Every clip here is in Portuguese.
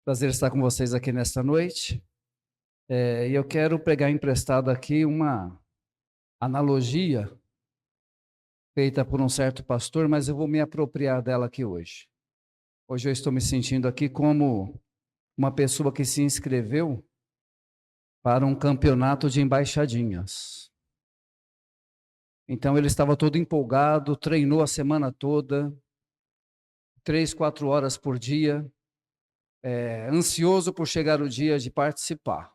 Prazer estar com vocês aqui nesta noite. E eu quero pegar emprestado aqui uma analogia feita por um certo pastor, mas eu vou me apropriar dela aqui hoje. Hoje eu estou me sentindo aqui como uma pessoa que se inscreveu para um campeonato de embaixadinhas. Então ele estava todo empolgado, treinou a semana toda, 3, 4 horas por dia, ansioso por chegar o dia de participar.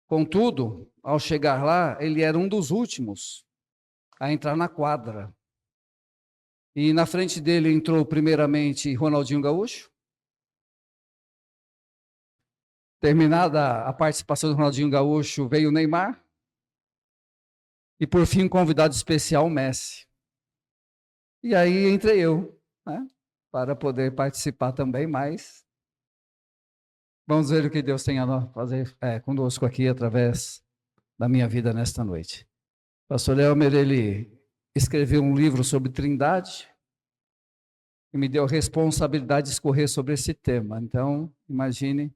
Contudo, ao chegar lá, ele era um dos últimos a entrar na quadra. E na frente dele entrou primeiramente Ronaldinho Gaúcho. Terminada a participação do Ronaldinho Gaúcho, veio o Neymar. E por fim, um convidado especial, Messi. E aí entrei eu, né, para poder participar também, mas vamos ver o que Deus tem a fazer conosco aqui através da minha vida nesta noite. Pastor Léomer, ele escreveu um livro sobre Trindade e me deu a responsabilidade de escorrer sobre esse tema. Então, imagine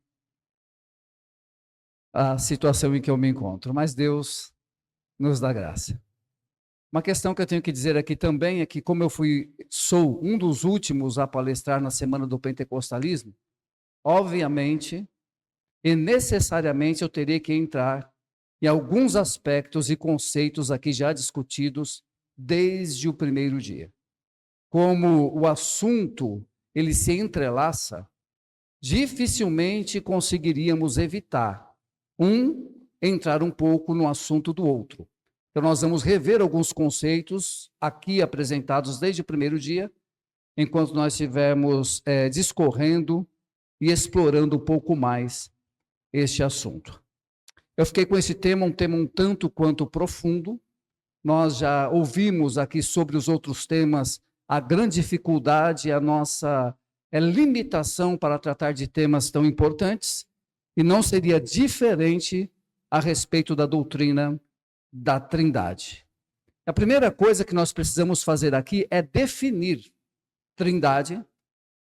a situação em que eu me encontro. Mas Deus nos dá graça. Uma questão que eu tenho que dizer aqui também é que, como eu sou um dos últimos a palestrar na Semana do Pentecostalismo, obviamente e necessariamente eu terei que entrar em alguns aspectos e conceitos aqui já discutidos desde o primeiro dia. Como o assunto ele se entrelaça, dificilmente conseguiríamos evitar entrar um pouco no assunto do outro. Então nós vamos rever alguns conceitos aqui apresentados desde o primeiro dia, enquanto nós estivermos discorrendo e explorando um pouco mais este assunto. Eu fiquei com esse tema, um tema um tanto quanto profundo. Nós já ouvimos aqui sobre os outros temas a grande dificuldade, a nossa limitação para tratar de temas tão importantes, e não seria diferente a respeito da doutrina da Trindade. A primeira coisa que nós precisamos fazer aqui é definir Trindade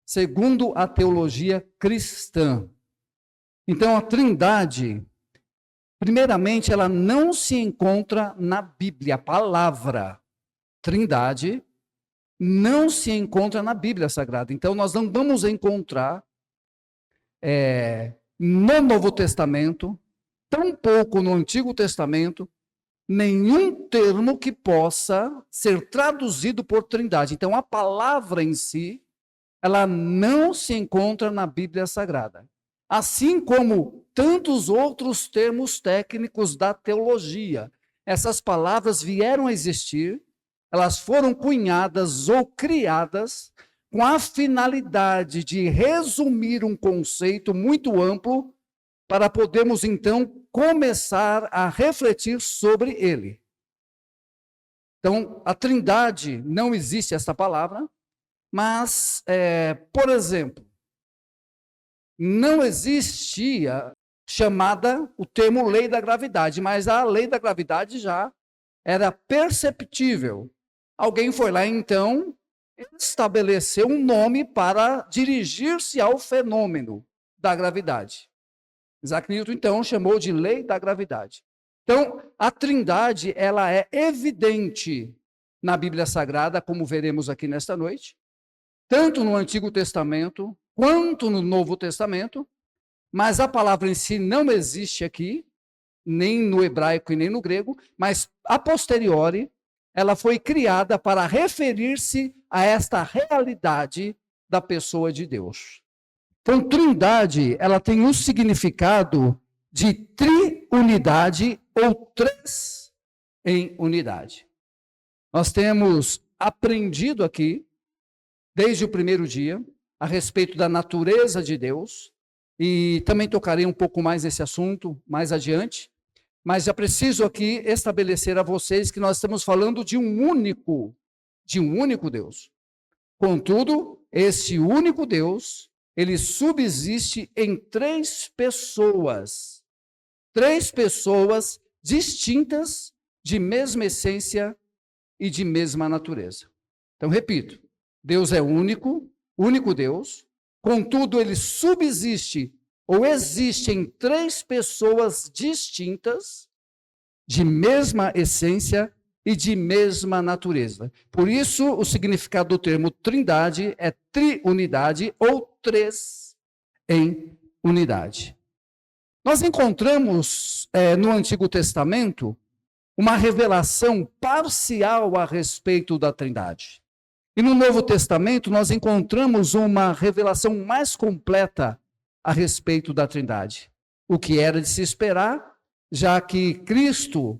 segundo a teologia cristã. Então, a Trindade, primeiramente, ela não se encontra na Bíblia. A palavra Trindade não se encontra na Bíblia Sagrada. Então, nós não vamos encontrar no Novo Testamento, tampouco no Antigo Testamento, nenhum termo que possa ser traduzido por Trindade. Então, a palavra em si, ela não se encontra na Bíblia Sagrada. Assim como tantos outros termos técnicos da teologia. Essas palavras vieram a existir, elas foram cunhadas ou criadas com a finalidade de resumir um conceito muito amplo para podermos, então, começar a refletir sobre ele. Então, a Trindade, não existe essa palavra, mas, por exemplo, não existia o termo lei da gravidade, mas a lei da gravidade já era perceptível. Alguém foi lá, então, estabeleceu um nome para dirigir-se ao fenômeno da gravidade. Isaac Newton, então, chamou de lei da gravidade. Então, a Trindade, ela é evidente na Bíblia Sagrada, como veremos aqui nesta noite, tanto no Antigo Testamento, quanto no Novo Testamento, mas a palavra em si não existe aqui, nem no hebraico e nem no grego, mas a posteriori, ela foi criada para referir-se a esta realidade da pessoa de Deus. Então, Trindade, ela tem o significado de triunidade ou três em unidade. Nós temos aprendido aqui, desde o primeiro dia, a respeito da natureza de Deus, e também tocarei um pouco mais nesse assunto mais adiante, mas já preciso aqui estabelecer a vocês que nós estamos falando de um único Deus. Contudo, esse único Deus, ele subsiste em três pessoas distintas, de mesma essência e de mesma natureza. Então, repito, Deus é único Deus, contudo ele subsiste ou existe em três pessoas distintas, de mesma essência e de mesma natureza. Por isso, o significado do termo trindade é triunidade ou três em unidade. Nós encontramos no Antigo Testamento uma revelação parcial a respeito da trindade. E no Novo Testamento nós encontramos uma revelação mais completa a respeito da trindade. O que era de se esperar, já que Cristo,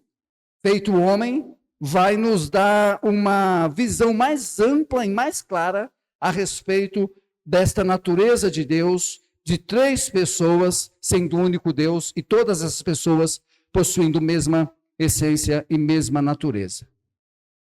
feito homem, vai nos dar uma visão mais ampla e mais clara a respeito desta natureza de Deus, de três pessoas, sendo o único Deus, e todas essas pessoas possuindo a mesma essência e mesma natureza.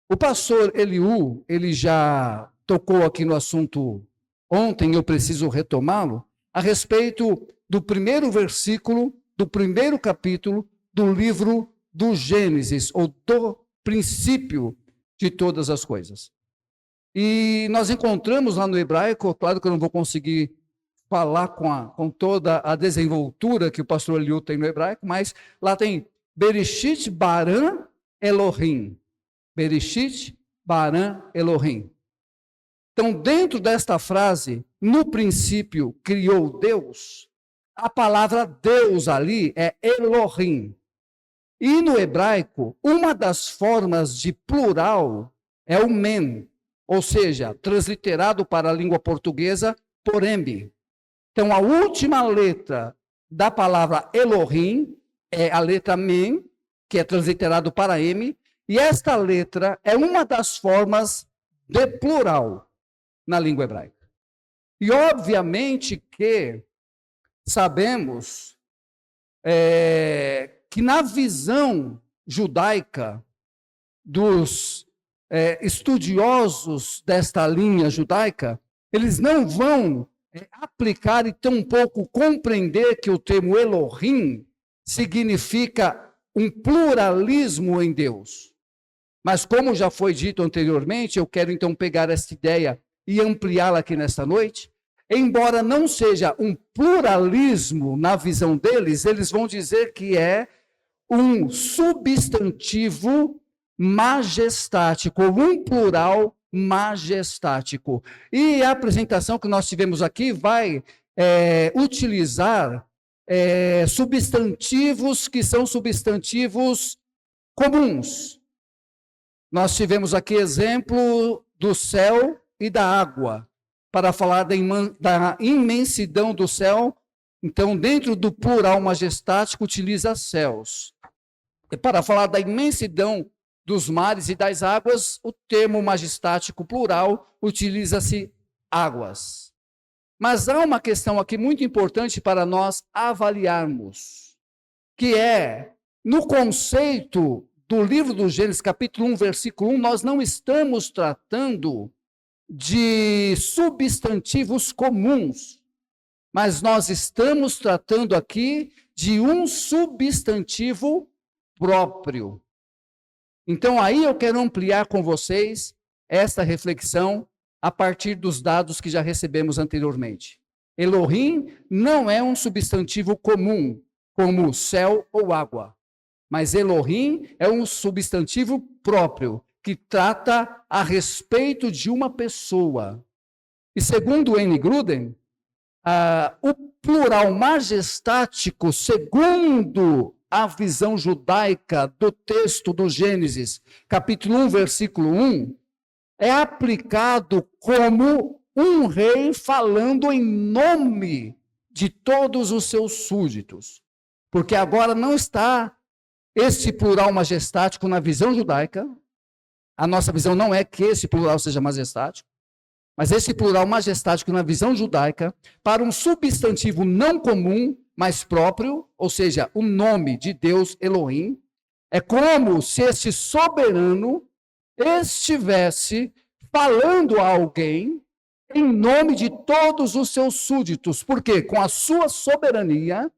O pastor Eliú, ele já tocou aqui no assunto ontem, eu preciso retomá-lo, a respeito do primeiro versículo, do primeiro capítulo do livro do Gênesis, ou do princípio de todas as coisas. E nós encontramos lá no hebraico, claro que eu não vou conseguir falar com toda a desenvoltura que o pastor Eliú tem no hebraico, mas lá tem Bereshit bara Elohim. Bereshit bara Elohim. Então, dentro desta frase, no princípio criou Deus, a palavra Deus ali é Elohim. E no hebraico, uma das formas de plural é o men, ou seja, transliterado para a língua portuguesa por M. Então, a última letra da palavra Elohim é a letra men, que é transliterado para M, e esta letra é uma das formas de plural na língua hebraica. E obviamente que sabemos que na visão judaica dos estudiosos desta linha judaica, eles não vão aplicar e tampouco compreender que o termo Elohim significa um pluralismo em Deus. Mas como já foi dito anteriormente, eu quero então pegar essa ideia e ampliá-la aqui nesta noite. Embora não seja um pluralismo na visão deles, eles vão dizer que é um substantivo majestático, um plural majestático. E a apresentação que nós tivemos aqui vai utilizar substantivos que são substantivos comuns. Nós tivemos aqui exemplo do céu e da água, para falar da imensidão do céu. Então, dentro do plural majestático, utiliza céus. E para falar da imensidão dos mares e das águas, o termo majestático plural utiliza-se águas. Mas há uma questão aqui muito importante para nós avaliarmos, que é, no conceito do livro do Gênesis, capítulo 1, versículo 1, nós não estamos tratando de substantivos comuns, mas nós estamos tratando aqui de um substantivo próprio. Então, aí eu quero ampliar com vocês esta reflexão a partir dos dados que já recebemos anteriormente. Elohim não é um substantivo comum, como céu ou água, mas Elohim é um substantivo próprio, que trata a respeito de uma pessoa. E segundo N. Gruden, o plural majestático, segundo a visão judaica do texto do Gênesis, capítulo 1, versículo 1, é aplicado como um rei falando em nome de todos os seus súditos. Porque agora não está esse plural majestático na visão judaica. A nossa visão não é que esse plural seja majestático, mas esse plural majestático na visão judaica, para um substantivo não comum, mas próprio, ou seja, o nome de Deus Elohim, é como se esse soberano estivesse falando a alguém em nome de todos os seus súditos, porque com a sua soberania,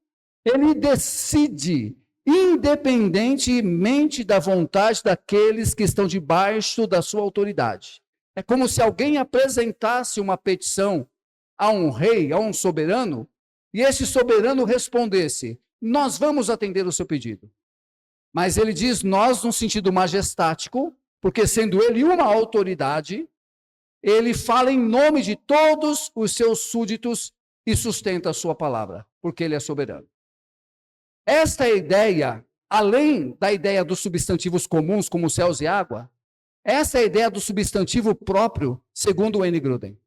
ele decide independentemente da vontade daqueles que estão debaixo da sua autoridade. É como se alguém apresentasse uma petição a um rei, a um soberano, e esse soberano respondesse: nós vamos atender o seu pedido. Mas ele diz nós no sentido majestático, porque sendo ele uma autoridade, ele fala em nome de todos os seus súditos e sustenta a sua palavra, porque ele é soberano. Esta é a ideia, além da ideia dos substantivos comuns, como céus e água, essa é a ideia do substantivo próprio, segundo Wayne Grudem.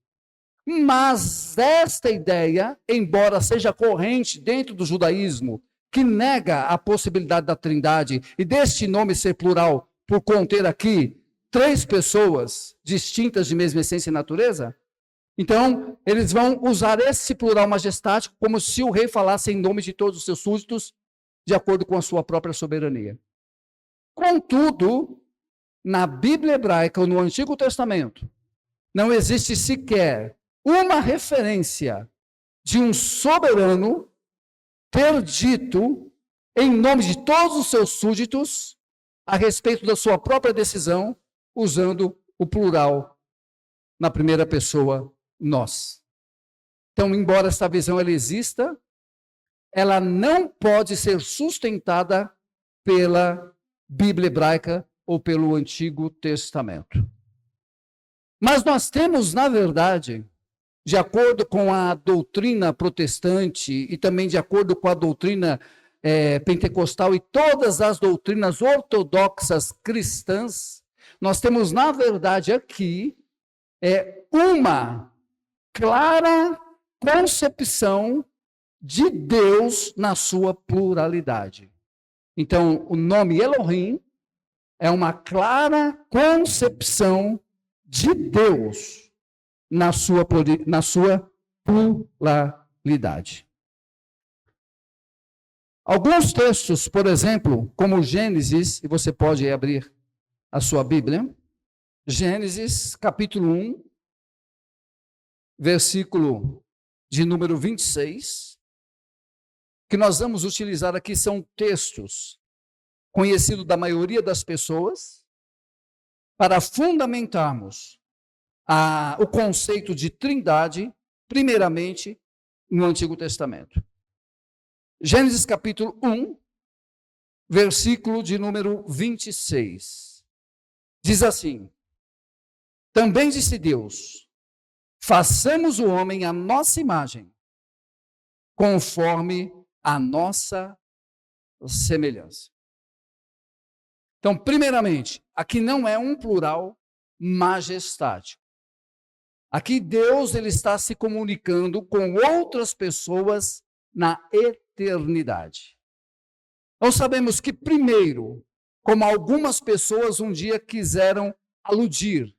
Mas esta ideia, embora seja corrente dentro do judaísmo, que nega a possibilidade da trindade, e deste nome ser plural, por conter aqui 3 pessoas distintas de mesma essência e natureza, então eles vão usar esse plural majestático como se o rei falasse em nome de todos os seus súditos, de acordo com a sua própria soberania. Contudo, na Bíblia hebraica ou no Antigo Testamento, não existe sequer uma referência de um soberano ter dito, em nome de todos os seus súditos, a respeito da sua própria decisão, usando o plural na primeira pessoa, nós. Então, embora essa visão ela exista, ela não pode ser sustentada pela Bíblia hebraica ou pelo Antigo Testamento. Mas nós temos, na verdade, de acordo com a doutrina protestante e também de acordo com a doutrina pentecostal e todas as doutrinas ortodoxas cristãs, nós temos, na verdade, aqui uma clara concepção de Deus na sua pluralidade. Então, o nome Elohim é uma clara concepção de Deus na sua pluralidade. Alguns textos, por exemplo, como Gênesis, e você pode abrir a sua Bíblia, Gênesis capítulo 1, versículo de número 26, que nós vamos utilizar aqui são textos conhecidos da maioria das pessoas, para fundamentarmos o conceito de trindade, primeiramente, no Antigo Testamento. Gênesis capítulo 1, versículo de número 26. Diz assim: também disse Deus, façamos o homem à nossa imagem, conforme a nossa semelhança. Então, primeiramente, aqui não é um plural majestático. Aqui Deus ele está se comunicando com outras pessoas na eternidade. Nós sabemos que, primeiro, como algumas pessoas um dia quiseram aludir,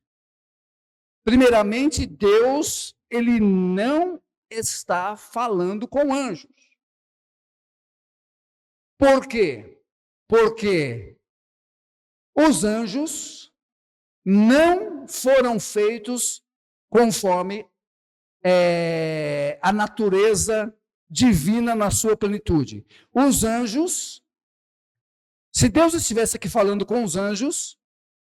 primeiramente, Deus ele não está falando com anjos. Por quê? Porque os anjos não foram feitos conforme a natureza divina na sua plenitude. Os anjos, se Deus estivesse aqui falando com os anjos,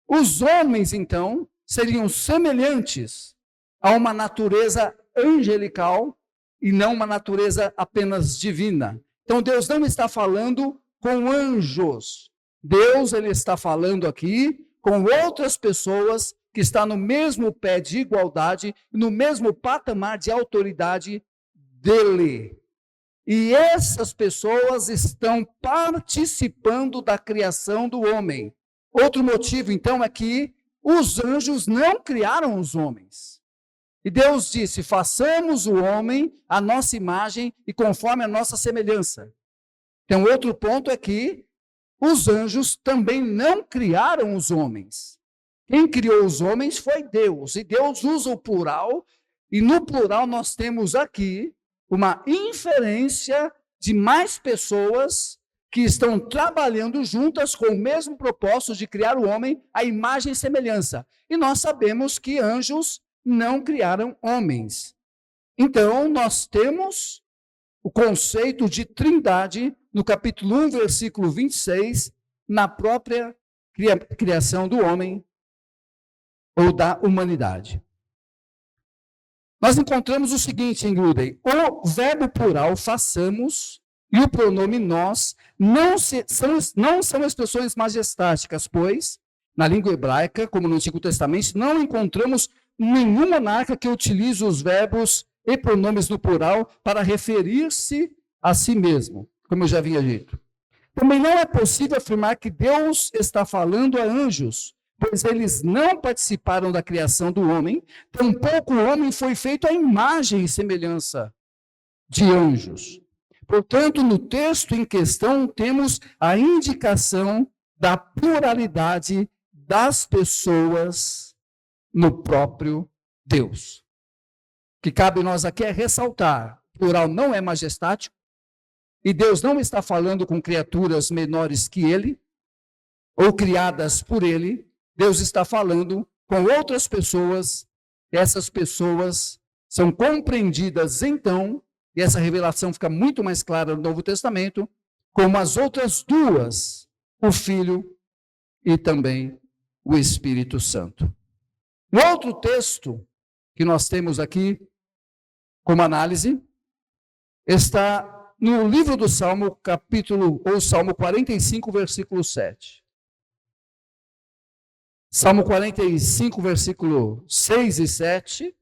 os homens, então, seriam semelhantes a uma natureza angelical e não uma natureza apenas divina. Então, Deus não está falando com anjos. Deus ele está falando aqui com outras pessoas que estão no mesmo pé de igualdade, no mesmo patamar de autoridade dele. E essas pessoas estão participando da criação do homem. Outro motivo, então, é que os anjos não criaram os homens. E Deus disse, façamos o homem à nossa imagem e conforme a nossa semelhança. Então, outro ponto é que os anjos também não criaram os homens. Quem criou os homens foi Deus. E Deus usa o plural. E no plural nós temos aqui uma inferência de mais pessoas que estão trabalhando juntas com o mesmo propósito de criar o homem à imagem e semelhança. E nós sabemos que anjos não criaram homens. Então, nós temos o conceito de trindade no capítulo 1, versículo 26, na própria criação do homem ou da humanidade. nós encontramos o seguinte em Gruden: o verbo plural façamos e o pronome nós não são expressões majestáticas, pois, na língua hebraica, como no Antigo Testamento, não encontramos nenhum monarca que utilize os verbos e pronomes no plural para referir-se a si mesmo, como eu já havia dito. Também não é possível afirmar que Deus está falando a anjos, pois eles não participaram da criação do homem, tampouco o homem foi feito à imagem e semelhança de anjos. Portanto, no texto em questão, temos a indicação da pluralidade das pessoas no próprio Deus. O que cabe a nós aqui é ressaltar: o plural não é majestático, e Deus não está falando com criaturas menores que ele, ou criadas por ele. Deus está falando com outras pessoas, e essas pessoas são compreendidas então, e essa revelação fica muito mais clara no Novo Testamento, como as outras duas, o Filho e também o Espírito Santo. O outro texto que nós temos aqui como análise está no livro do Salmo, capítulo, ou Salmo 45, versículo 7. Salmo 45, versículo 6 e 7,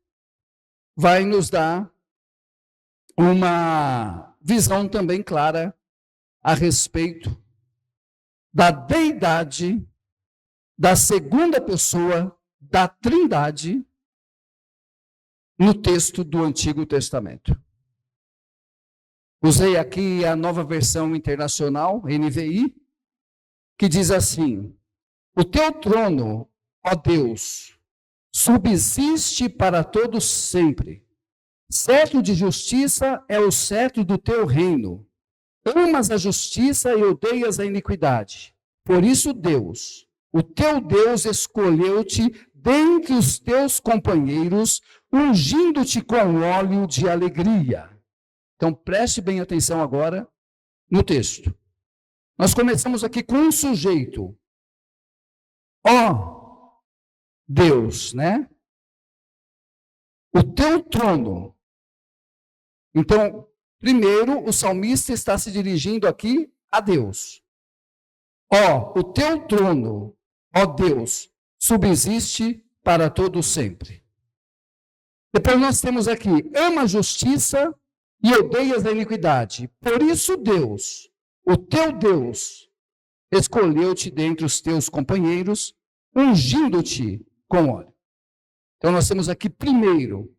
vai nos dar uma visão também clara a respeito da deidade da segunda pessoa da Trindade no texto do Antigo Testamento. Usei aqui a Nova Versão Internacional, NVI, que diz assim: o teu trono, ó Deus, subsiste para todos sempre. Cetro de justiça é o cetro do teu reino. Amas a justiça e odeias a iniquidade. Por isso, Deus, o teu Deus, escolheu-te dentre os teus companheiros, ungindo-te com óleo de alegria. Então, preste bem atenção agora no texto. Nós começamos aqui com um sujeito. Ó Deus, né? O teu trono. Então, primeiro, o salmista está se dirigindo aqui a Deus. Ó, o teu trono, ó Deus, subsiste para todo sempre. Depois nós temos aqui: ama a justiça e odeias a iniquidade. Por isso, Deus, o teu Deus, escolheu-te dentre os teus companheiros, ungindo-te com óleo. Então nós temos aqui primeiro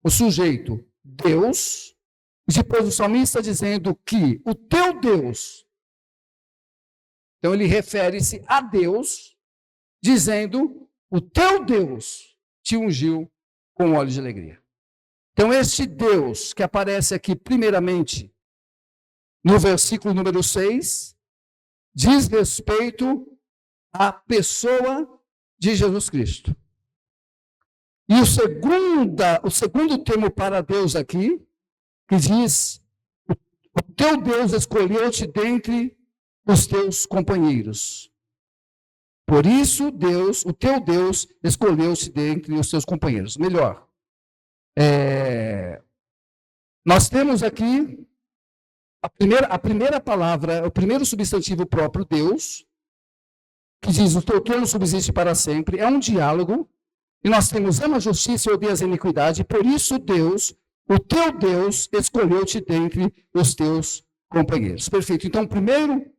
o sujeito Deus, e depois o salmista dizendo que o teu Deus, então ele refere-se a Deus, dizendo: o teu Deus te ungiu com óleo de alegria. Então este Deus que aparece aqui primeiramente no versículo número 6, diz respeito à pessoa de Jesus Cristo. E o segundo termo para Deus aqui, que diz: o teu Deus escolheu-te dentre os teus companheiros. Por isso, Deus, o teu Deus, escolheu-te dentre os teus companheiros. Melhor, nós temos aqui a primeira palavra, o primeiro substantivo próprio, Deus, que diz: o teu trono subsiste para sempre. É um diálogo. E nós temos: ama a justiça e odeia a iniquidade. Por isso, Deus, o teu Deus, escolheu-te dentre os teus companheiros. Perfeito. Então, o primeiro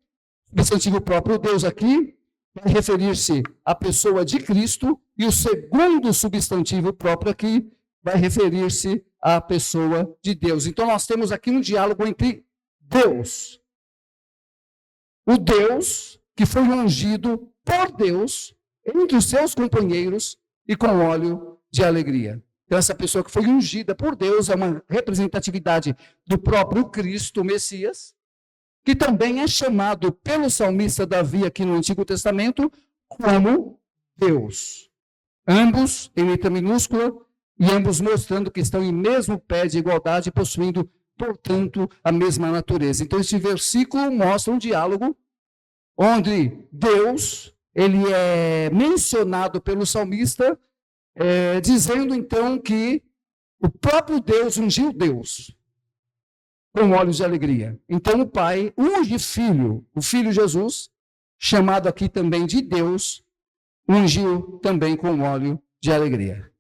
substantivo próprio, Deus, aqui, vai referir-se à pessoa de Cristo. E o segundo substantivo próprio aqui vai referir-se à pessoa de Deus. Então, nós temos aqui um diálogo entre Deus, o Deus que foi ungido por Deus entre os seus companheiros e com óleo de alegria. Então, essa pessoa que foi ungida por Deus é uma representatividade do próprio Cristo, o Messias, que também é chamado pelo salmista Davi aqui no Antigo Testamento como Deus. Ambos em letra minúscula e ambos mostrando que estão em mesmo pé de igualdade, possuindo, portanto, a mesma natureza. Então, este versículo mostra um diálogo onde Deus, ele é mencionado pelo salmista, dizendo então que O próprio Deus ungiu Deus com olhos de alegria. Então o Pai unge Filho, o Filho Jesus, chamado aqui também de Deus, ungiu também com óleo de alegria.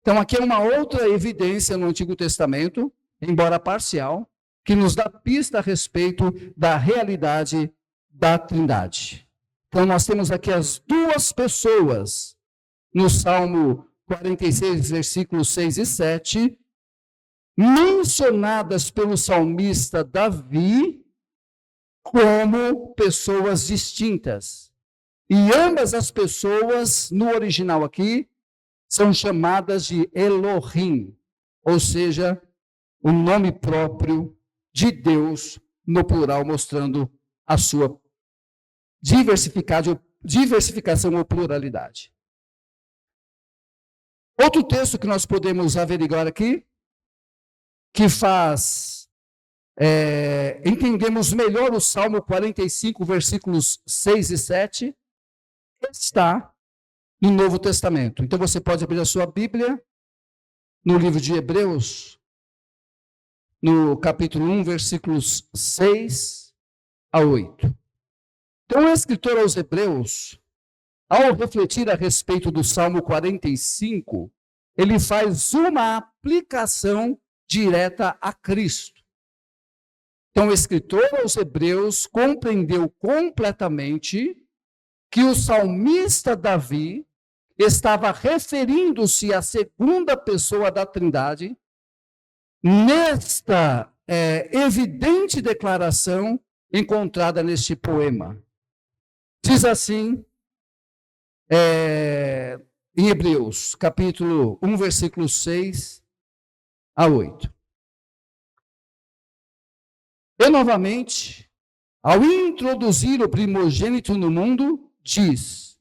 Então aqui é uma outra evidência no Antigo Testamento, embora parcial, que nos dá pista a respeito da realidade da Trindade. Então nós temos aqui as duas pessoas no Salmo 46, versículos 6 e 7, mencionadas pelo salmista Davi como pessoas distintas. E ambas as pessoas, no original aqui, são chamadas de Elohim, ou seja, o nome próprio de Deus no plural, mostrando a sua diversificação ou pluralidade. Outro texto que nós podemos averiguar aqui, que faz entendemos melhor o Salmo 45, versículos 6 e 7, está no Novo Testamento. Então você pode abrir a sua Bíblia no livro de Hebreus, no capítulo 1, versículos 6 a 8. Então o escritor aos Hebreus, ao refletir a respeito do Salmo 45, ele faz uma aplicação direta a Cristo. Então o escritor aos Hebreus compreendeu completamente que o salmista Davi estava referindo-se à segunda pessoa da Trindade nesta evidente declaração encontrada neste poema. Diz assim, em Hebreus, capítulo 1, versículos 6 a 8. E novamente, ao introduzir o primogênito no mundo, diz: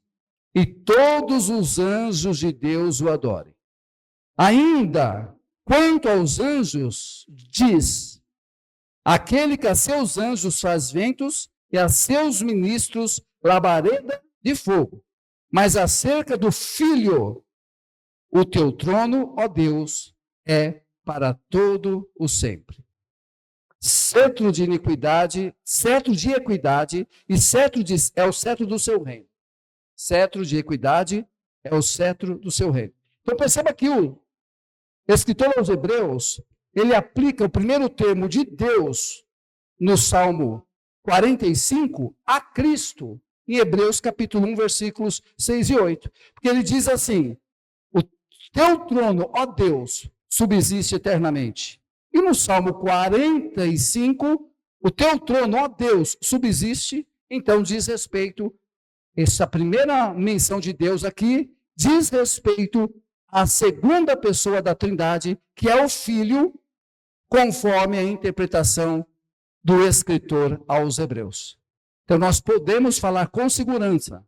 e todos os anjos de Deus o adorem. Ainda, quanto aos anjos, diz: aquele que a seus anjos faz ventos e a seus ministros labareda de fogo. Mas acerca do Filho, o teu trono, ó Deus, é para todo o sempre. Cetro de iniquidade, cetro de equidade e é o cetro do seu reino. Cetro de equidade é o cetro do seu reino. Então perceba que o escritor aos Hebreus, ele aplica o primeiro termo de Deus no Salmo 45 a Cristo, em Hebreus capítulo 1, versículos 6 e 8. Porque ele diz assim: o teu trono, ó Deus, subsiste eternamente. E no Salmo 45, o teu trono, ó Deus, subsiste. Então diz respeito, essa primeira menção de Deus aqui, diz respeito à segunda pessoa da Trindade, que é o Filho, conforme a interpretação do escritor aos Hebreus. Então nós podemos falar com segurança,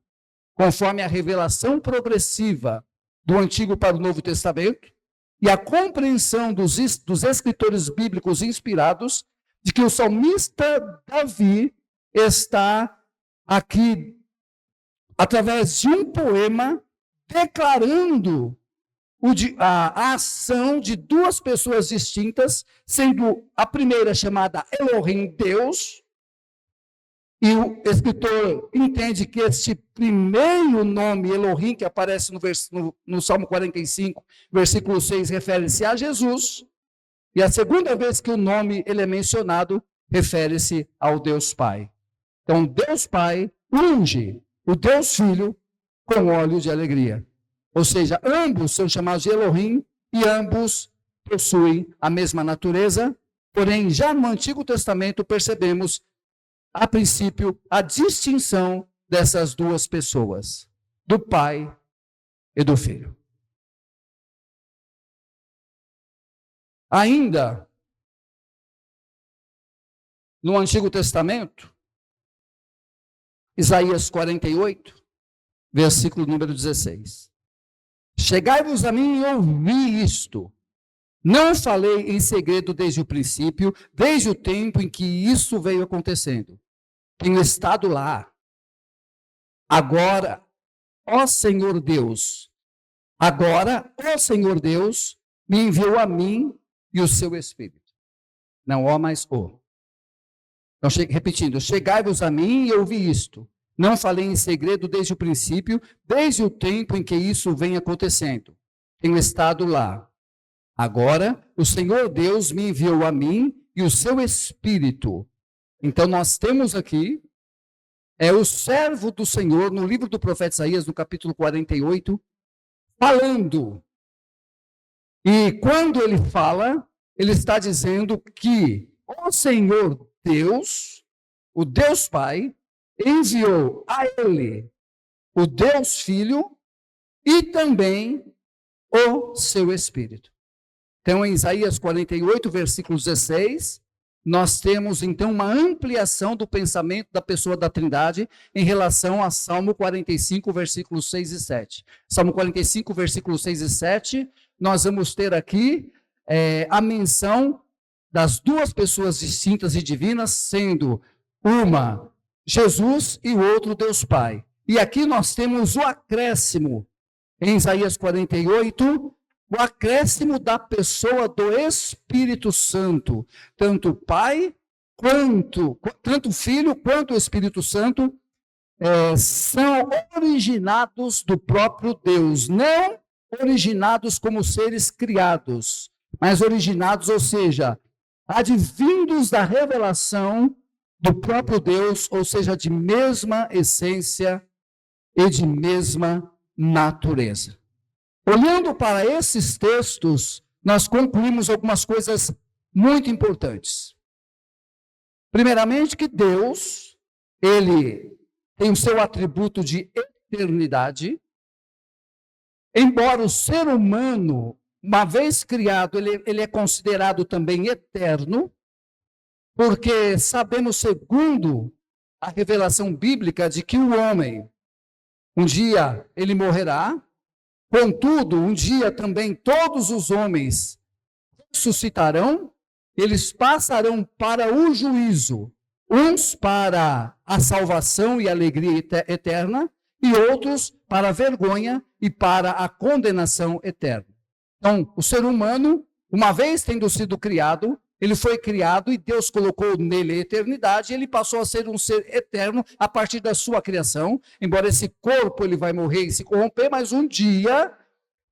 conforme a revelação progressiva do Antigo para o Novo Testamento e a compreensão dos escritores bíblicos inspirados, de que o salmista Davi está aqui, através de um poema, declarando a ação de duas pessoas distintas, sendo a primeira chamada Elohim, Deus, e o escritor entende que este primeiro nome, Elohim, que aparece no Salmo 45, versículo 6, refere-se a Jesus, e a segunda vez que o nome ele é mencionado, refere-se ao Deus Pai. Então, Deus Pai unge o Deus Filho com óleo de alegria. Ou seja, ambos são chamados de Elohim e ambos possuem a mesma natureza, porém, já no Antigo Testamento percebemos, a princípio, a distinção dessas duas pessoas, do Pai e do Filho. Ainda, no Antigo Testamento, Isaías 48, versículo número 16. Chegai-vos a mim e ouvi isto. Não falei em segredo desde o princípio, desde o tempo em que isso veio acontecendo. Tenho estado lá. Agora, ó Senhor Deus, me enviou a mim e o seu Espírito. Não ó, mas o. Então, repetindo, chegai-vos a mim e ouvi isto. Não falei em segredo desde o princípio, desde o tempo em que isso vem acontecendo. Tenho estado lá. Agora, o Senhor Deus me enviou a mim e o seu Espírito. Então, nós temos aqui, o servo do Senhor, no livro do profeta Isaías, no capítulo 48, falando. E quando ele fala, ele está dizendo que o Senhor Deus, o Deus Pai, enviou a ele o Deus Filho e também o seu Espírito. Então, em Isaías 48, versículo 16, nós temos, então, uma ampliação do pensamento da pessoa da Trindade em relação a Salmo 45, versículos 6 e 7. Salmo 45, versículos 6 e 7, nós vamos ter aqui a menção das duas pessoas distintas e divinas, sendo uma Jesus e o outro Deus Pai. E aqui nós temos o acréscimo, em Isaías 48, o acréscimo da pessoa do Espírito Santo. Tanto o Pai, tanto o Filho, quanto o Espírito Santo são originados do próprio Deus. Não originados como seres criados, mas originados, ou seja, advindos da revelação do próprio Deus, ou seja, de mesma essência e de mesma natureza. Olhando para esses textos, nós concluímos algumas coisas muito importantes. Primeiramente, que Deus, ele tem o seu atributo de eternidade, embora o ser humano, uma vez criado, ele é considerado também eterno, porque sabemos, segundo a revelação bíblica, de que o homem, um dia ele morrerá, contudo, um dia também todos os homens ressuscitarão, eles passarão para o juízo, uns para a salvação e alegria eterna, e outros para a vergonha e para a condenação eterna. Então, o ser humano, uma vez tendo sido criado, ele foi criado e Deus colocou nele a eternidade, e ele passou a ser um ser eterno a partir da sua criação, embora esse corpo ele vai morrer e se corromper, mas um dia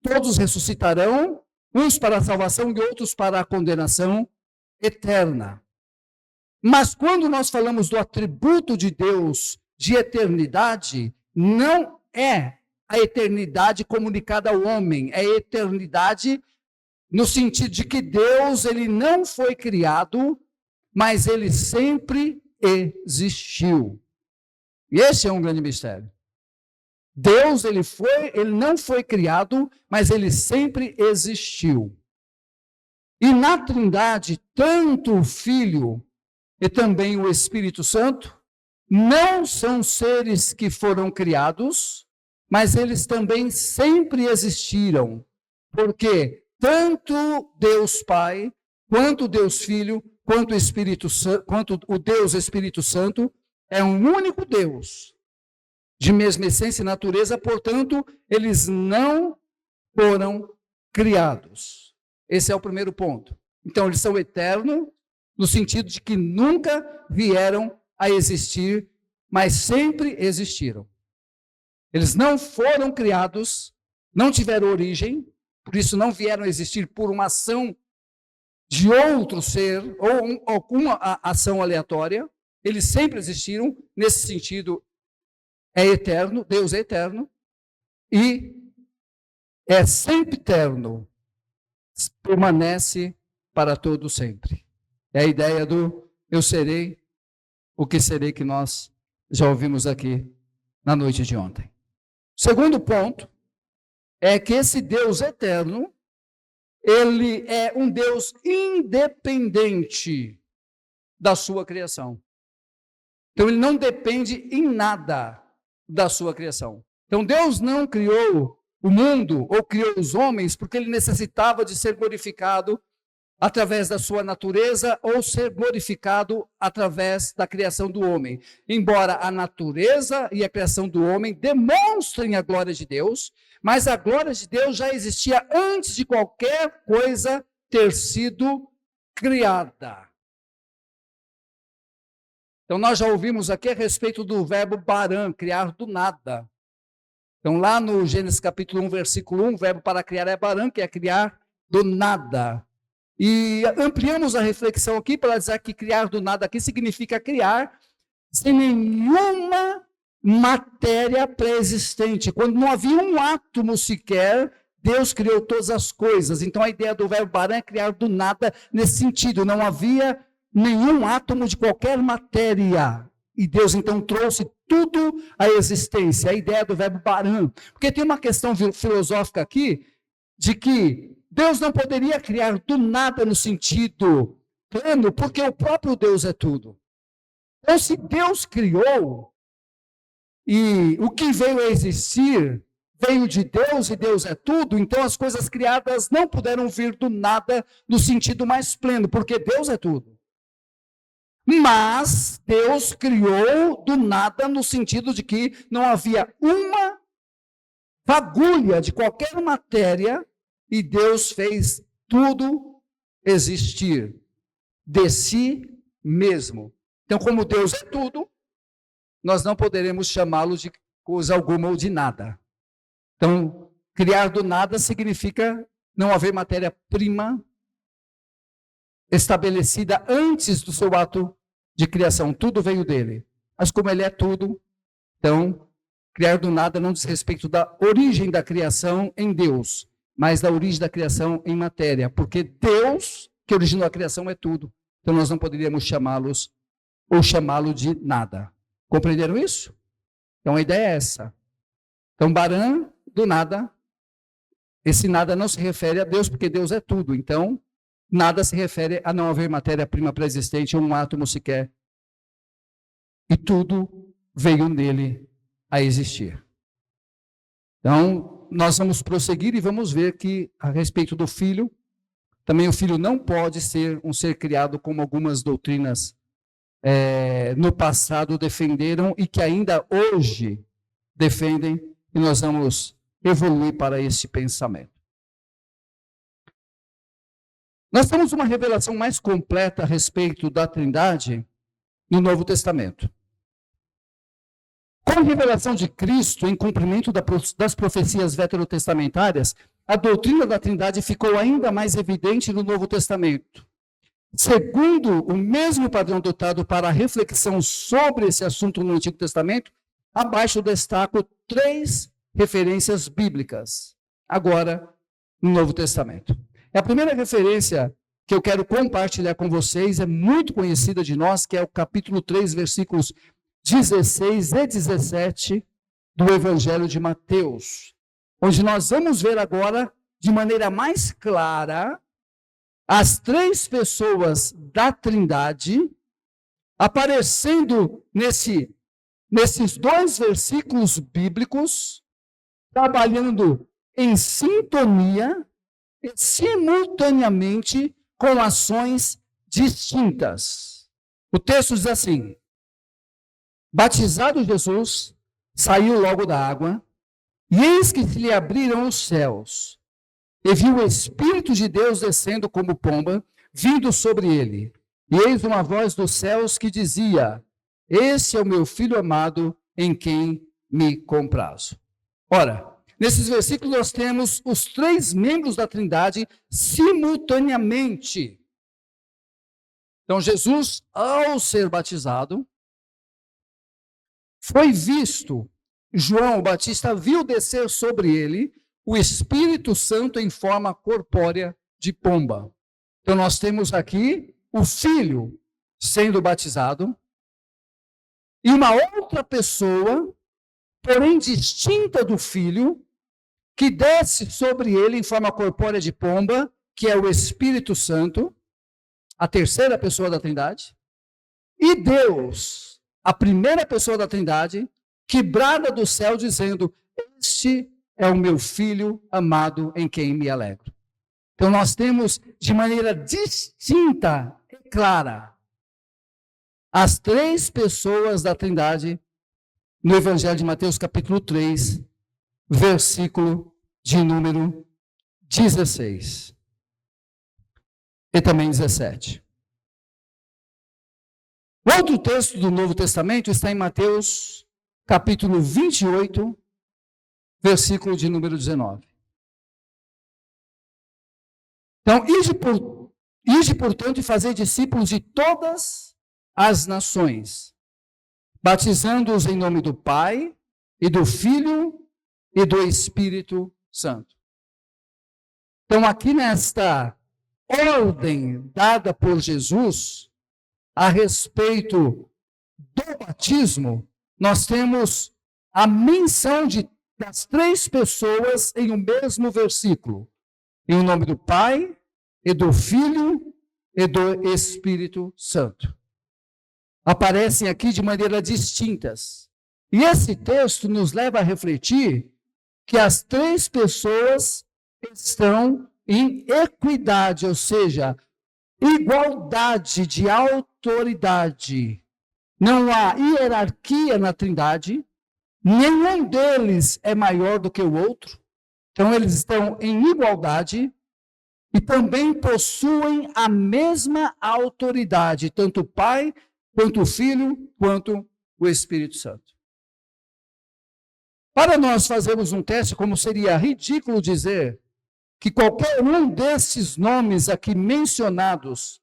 todos ressuscitarão, uns para a salvação e outros para a condenação eterna. Mas quando nós falamos do atributo de Deus de eternidade, não é a eternidade comunicada ao homem, é a eternidade no sentido de que Deus, ele não foi criado, mas ele sempre existiu. E esse é um grande mistério. Deus, ele não foi criado, mas ele sempre existiu. E na Trindade, tanto o Filho e também o Espírito Santo não são seres que foram criados, mas eles também sempre existiram. Porque tanto Deus Pai, quanto Deus Filho, quanto o Deus Espírito Santo é um único Deus, de mesma essência e natureza, portanto, eles não foram criados. Esse é o primeiro ponto. Então, eles são eternos, no sentido de que nunca vieram a existir, mas sempre existiram. Eles não foram criados, não tiveram origem, por isso não vieram a existir por uma ação de outro ser, ou alguma ação aleatória. Eles sempre existiram, nesse sentido, é eterno, Deus é eterno, e é sempre eterno, permanece para todo sempre. É a ideia do eu serei o que serei, que nós já ouvimos aqui na noite de ontem. Segundo ponto é que esse Deus eterno, ele é um Deus independente da sua criação. Então ele não depende em nada da sua criação. Então Deus não criou o mundo ou criou os homens porque ele necessitava de ser glorificado através da sua natureza ou ser glorificado através da criação do homem. Embora a natureza e a criação do homem demonstrem a glória de Deus, mas a glória de Deus já existia antes de qualquer coisa ter sido criada. Então nós já ouvimos aqui a respeito do verbo baran, criar do nada. Então lá no Gênesis capítulo 1, versículo 1, o verbo para criar é baran, que é criar do nada. E ampliamos a reflexão aqui para dizer que criar do nada aqui significa criar sem nenhuma matéria pré-existente. Quando não havia um átomo sequer, Deus criou todas as coisas. Então a ideia do verbo baran é criar do nada nesse sentido. Não havia nenhum átomo de qualquer matéria. E Deus então trouxe tudo à existência. A ideia do verbo baran. Porque tem uma questão filosófica aqui de que Deus não poderia criar do nada no sentido pleno, porque o próprio Deus é tudo. Então, se Deus criou, e o que veio a existir veio de Deus e Deus é tudo, então as coisas criadas não puderam vir do nada no sentido mais pleno, porque Deus é tudo. Mas Deus criou do nada no sentido de que não havia uma fagulha de qualquer matéria e Deus fez tudo existir de si mesmo. Então, como Deus é tudo, nós não poderemos chamá-lo de coisa alguma ou de nada. Então, criar do nada significa não haver matéria-prima estabelecida antes do seu ato de criação. Tudo veio dele. Mas como ele é tudo, então, criar do nada não diz respeito da origem da criação em Deus, mas da origem da criação em matéria, porque Deus, que originou a criação, é tudo. Então nós não poderíamos chamá-los ou chamá-lo de nada. Compreenderam isso? Então a ideia é essa. Então baran, do nada, esse nada não se refere a Deus, porque Deus é tudo. Então, nada se refere a não haver matéria-prima pré-existente ou um átomo sequer. E tudo veio nele a existir. Então, nós vamos prosseguir e vamos ver que, a respeito do filho, também o filho não pode ser um ser criado como algumas doutrinas no passado defenderam e que ainda hoje defendem, e nós vamos evoluir para esse pensamento. Nós temos uma revelação mais completa a respeito da Trindade no Novo Testamento. Com a revelação de Cristo, em cumprimento das profecias veterotestamentárias, a doutrina da Trindade ficou ainda mais evidente no Novo Testamento. Segundo o mesmo padrão adotado para a reflexão sobre esse assunto no Antigo Testamento, abaixo destaco 3 referências bíblicas, agora no Novo Testamento. A primeira referência que eu quero compartilhar com vocês é muito conhecida de nós, que é o capítulo 3, versículos 16 e 17 do Evangelho de Mateus, onde nós vamos ver agora, de maneira mais clara, as 3 pessoas da Trindade aparecendo nesses 2 versículos bíblicos, trabalhando em sintonia e simultaneamente com ações distintas. O texto diz assim: batizado Jesus, saiu logo da água, e eis que se lhe abriram os céus, e viu o Espírito de Deus descendo como pomba, vindo sobre ele. E eis uma voz dos céus que dizia: esse é o meu Filho amado, em quem me comprazo. Ora, nesses versículos nós temos os 3 membros da Trindade simultaneamente. Então Jesus, ao ser batizado, foi visto, João Batista viu descer sobre ele o Espírito Santo em forma corpórea de pomba. Então nós temos aqui o Filho sendo batizado e uma outra pessoa, porém distinta do Filho, que desce sobre ele em forma corpórea de pomba, que é o Espírito Santo, a terceira pessoa da Trindade, e Deus, a primeira pessoa da Trindade, que brada do céu dizendo: este é o meu Filho amado em quem me alegro. Então, nós temos de maneira distinta e clara as três pessoas da Trindade no Evangelho de Mateus, capítulo 3, versículo de número 16 e também 17. O outro texto do Novo Testamento está em Mateus, capítulo 28, versículo de número 19. Então, ide, portanto, e fazer discípulos de todas as nações, batizando-os em nome do Pai, e do Filho, e do Espírito Santo. Então, aqui nesta ordem dada por Jesus a respeito do batismo, nós temos a menção das três pessoas em um mesmo versículo. Em nome do Pai, e do Filho, e do Espírito Santo. Aparecem aqui de maneira distintas. E esse texto nos leva a refletir que as três pessoas estão em equidade, ou seja, igualdade de autoridade. Não há hierarquia na Trindade, nenhum deles é maior do que o outro. Então, eles estão em igualdade e também possuem a mesma autoridade, tanto o Pai, quanto o Filho, quanto o Espírito Santo. Para nós fazermos um teste, como seria ridículo dizer que qualquer um desses nomes aqui mencionados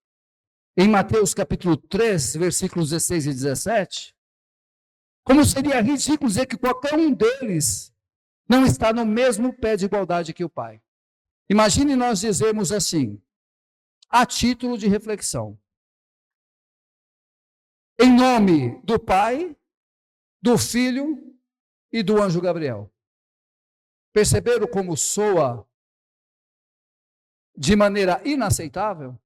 em Mateus capítulo 3, versículos 16 e 17, como seria ridículo dizer que qualquer um deles não está no mesmo pé de igualdade que o Pai. Imagine nós dizermos assim, a título de reflexão, em nome do Pai, do Filho e do anjo Gabriel. Perceberam como soa de maneira inaceitável?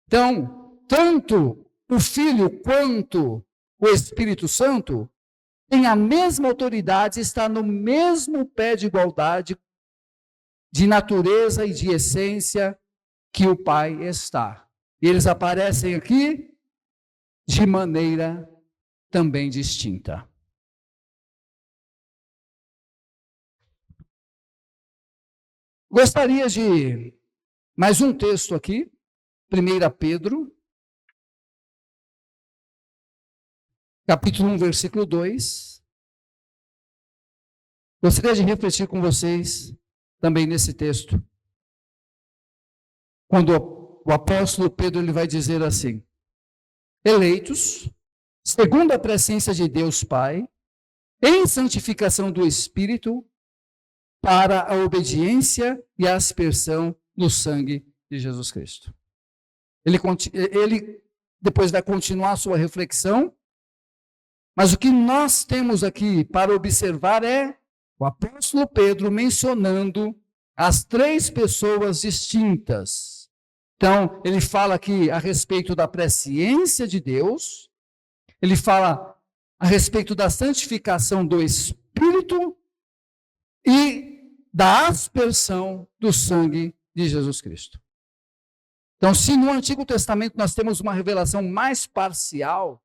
Então, tanto o Filho quanto o Espírito Santo têm a mesma autoridade, está no mesmo pé de igualdade de natureza e de essência que o Pai está. E eles aparecem aqui de maneira também distinta. Gostaria de mais um texto aqui, 1 Pedro, capítulo 1, versículo 2. Gostaria de refletir com vocês também nesse texto. Quando o apóstolo Pedro ele vai dizer assim: eleitos, segundo a presciência de Deus Pai, em santificação do Espírito, para a obediência e a aspersão do sangue de Jesus Cristo. Ele depois vai continuar a sua reflexão, mas o que nós temos aqui para observar é o apóstolo Pedro mencionando as três pessoas distintas. Então, ele fala aqui a respeito da presciência de Deus, ele fala a respeito da santificação do Espírito e da aspersão do sangue de Jesus Cristo. Então, se no Antigo Testamento nós temos uma revelação mais parcial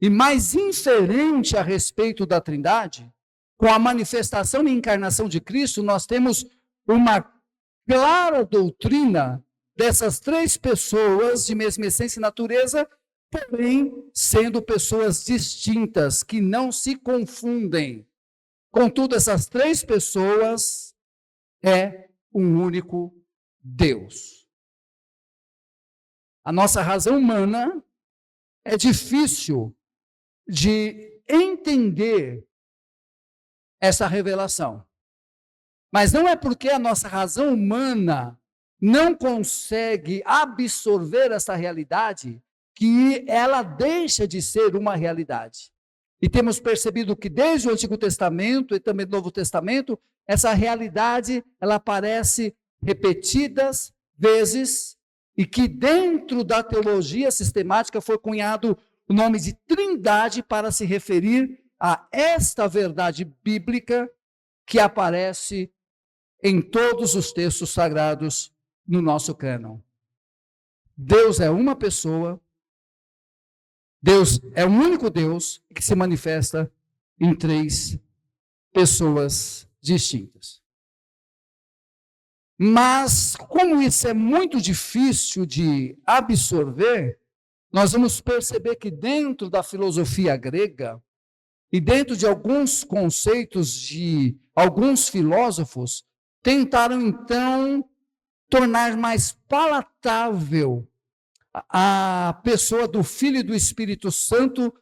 e mais inferente a respeito da Trindade, com a manifestação e encarnação de Cristo, nós temos uma clara doutrina dessas três pessoas de mesma essência e natureza, porém sendo pessoas distintas, que não se confundem. Contudo, essas três pessoas é um único Deus. A nossa razão humana é difícil de entender essa revelação. Mas não é porque a nossa razão humana não consegue absorver essa realidade que ela deixa de ser uma realidade. E temos percebido que desde o Antigo Testamento e também do Novo Testamento, essa realidade ela aparece repetidas vezes e que dentro da teologia sistemática foi cunhado o nome de Trindade para se referir a esta verdade bíblica que aparece em todos os textos sagrados no nosso cânon. Deus é uma pessoa, Deus é o único Deus que se manifesta em 3 pessoas distintas. Mas, como isso é muito difícil de absorver, nós vamos perceber que dentro da filosofia grega e dentro de alguns conceitos de alguns filósofos, tentaram então tornar mais palatável a pessoa do Filho e do Espírito Santo,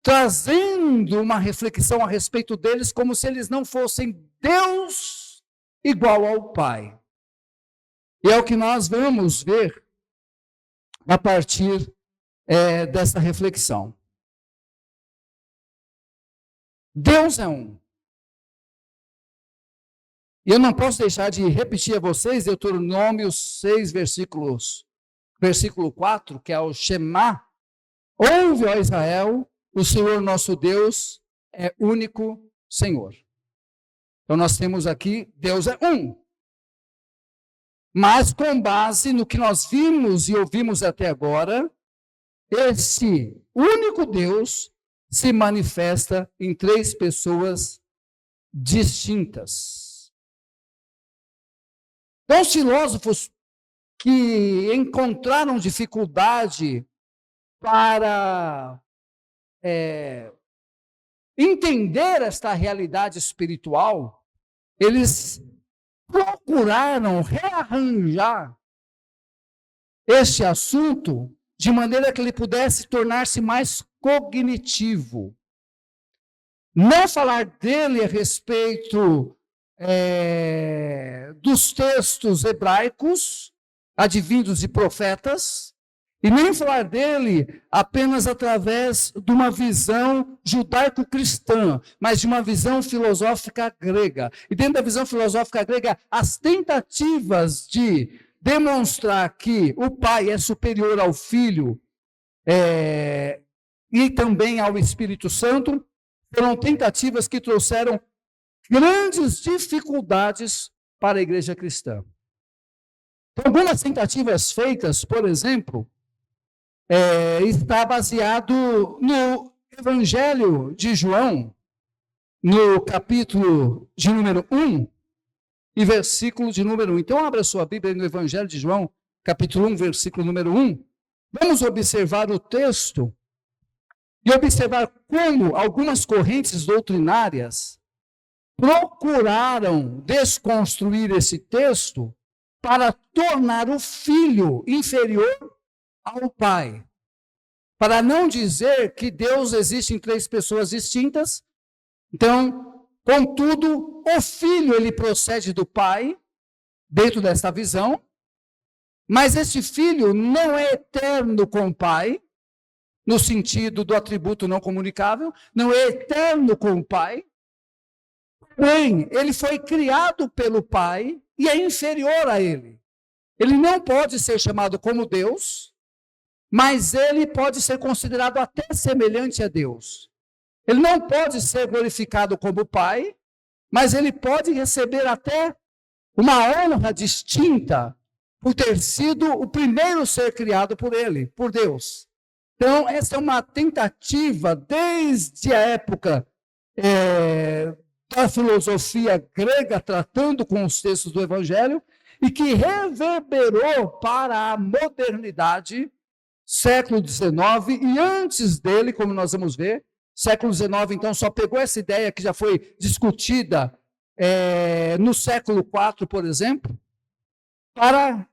trazendo uma reflexão a respeito deles como se eles não fossem Deus igual ao Pai. E é o que nós vamos ver a partir dessa reflexão. Deus é um. E eu não posso deixar de repetir a vocês Deuteronômio 6, versículo 4, que é o Shema. Ouve, ó Israel, o Senhor nosso Deus é único Senhor. Então nós temos aqui, Deus é um. Mas com base no que nós vimos e ouvimos até agora, esse único Deus se manifesta em 3 pessoas distintas. Então, os filósofos que encontraram dificuldade para entender esta realidade espiritual, eles procuraram rearranjar este assunto de maneira que ele pudesse tornar-se mais cognitivo. Não falar dele a respeito dos textos hebraicos, advindos de profetas, e nem falar dele apenas através de uma visão judaico-cristã, mas de uma visão filosófica grega. E dentro da visão filosófica grega, as tentativas de demonstrar que o Pai é superior ao Filho e também ao Espírito Santo, foram tentativas que trouxeram grandes dificuldades para a igreja cristã. Algumas tentativas feitas, por exemplo, está baseado no Evangelho de João, no capítulo de número 1 e versículo de número 1. Então, abra sua Bíblia no Evangelho de João, capítulo 1, versículo número 1. Vamos observar o texto e observar como algumas correntes doutrinárias procuraram desconstruir esse texto para tornar o filho inferior ao pai. Para não dizer que Deus existe em 3 pessoas distintas. Então, contudo, o filho ele procede do pai, dentro dessa visão, mas esse filho não é eterno com o pai, no sentido do atributo não comunicável, não é eterno com o pai. Porém, ele foi criado pelo Pai e é inferior a ele. Ele não pode ser chamado como Deus, mas ele pode ser considerado até semelhante a Deus. Ele não pode ser glorificado como Pai, mas ele pode receber até uma honra distinta por ter sido o primeiro ser criado por ele, por Deus. Então, essa é uma tentativa desde a época da filosofia grega, tratando com os textos do Evangelho, e que reverberou para a modernidade, século XIX, e antes dele, como nós vamos ver, século XIX, então, só pegou essa ideia que já foi discutida no século IV, por exemplo, para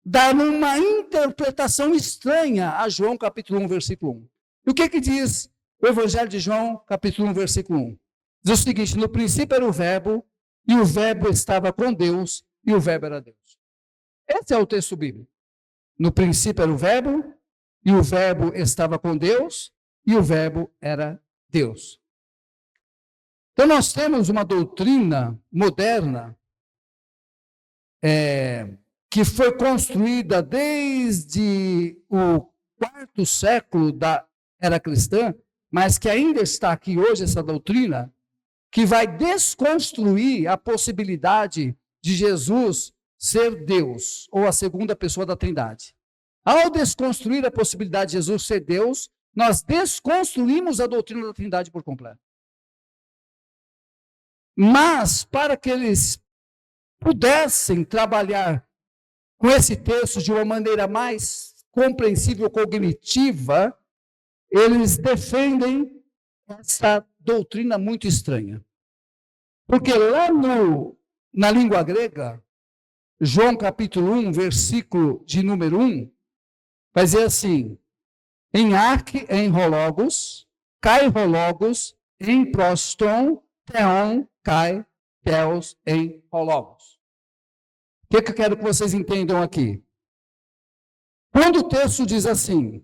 dar uma interpretação estranha a João, capítulo 1, versículo 1. E o que diz o Evangelho de João, capítulo 1, versículo 1? Diz o seguinte: no princípio era o verbo, e o verbo estava com Deus, e o verbo era Deus. Esse é o texto bíblico. No princípio era o verbo, e o verbo estava com Deus, e o verbo era Deus. Então nós temos uma doutrina moderna que foi construída desde o 4º século da era cristã, mas que ainda está aqui hoje, essa doutrina, que vai desconstruir a possibilidade de Jesus ser Deus, ou a segunda pessoa da Trindade. Ao desconstruir a possibilidade de Jesus ser Deus, nós desconstruímos a doutrina da Trindade por completo. Mas, para que eles pudessem trabalhar com esse texto de uma maneira mais compreensível, cognitiva, eles defendem essa doutrina muito estranha. Porque lá na língua grega, João capítulo 1, versículo de número 1, vai dizer assim: em arque, em rologos, kai rologos, em proston, theon, kai, theos, em rologos. O que eu quero que vocês entendam aqui? Quando o texto diz assim,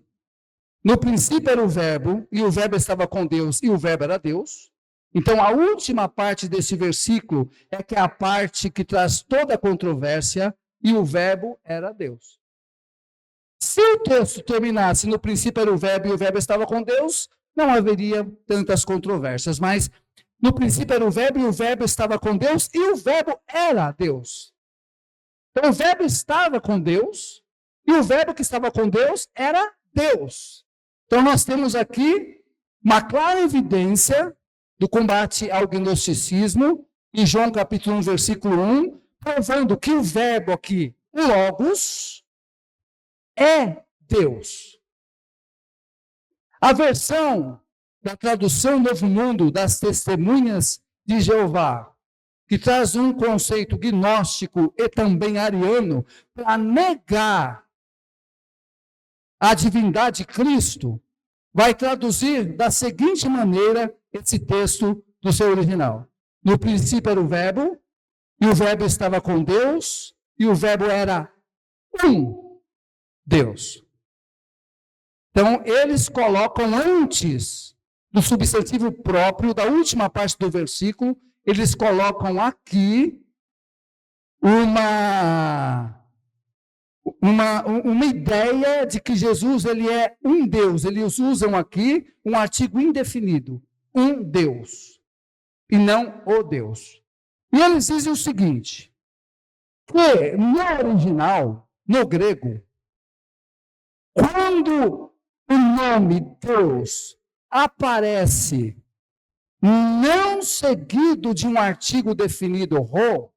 no princípio era o verbo, e o verbo estava com Deus, e o verbo era Deus. Então, a última parte desse versículo é que é a parte que traz toda a controvérsia, e o verbo era Deus. Se o texto terminasse no princípio era o verbo, e o verbo estava com Deus, não haveria tantas controvérsias. Mas, no princípio era o verbo, e o verbo estava com Deus, e o verbo era Deus. Então, o verbo estava com Deus, e o verbo que estava com Deus era Deus. Então, nós temos aqui uma clara evidência do combate ao gnosticismo, em João capítulo 1, versículo 1, provando que o verbo aqui, o logos, é Deus. A versão da tradução Novo Mundo das Testemunhas de Jeová, que traz um conceito gnóstico e também ariano, para negar a divindade de Cristo, vai traduzir da seguinte maneira esse texto do seu original. No princípio era o verbo, e o verbo estava com Deus, e o verbo era um Deus. Então, eles colocam antes do substantivo próprio, da última parte do versículo, eles colocam aqui uma ideia de que Jesus ele é um Deus. Eles usam aqui um artigo indefinido, um Deus, e não o Deus. E eles dizem o seguinte, que no original, no grego, quando o nome Deus aparece não seguido de um artigo definido ro,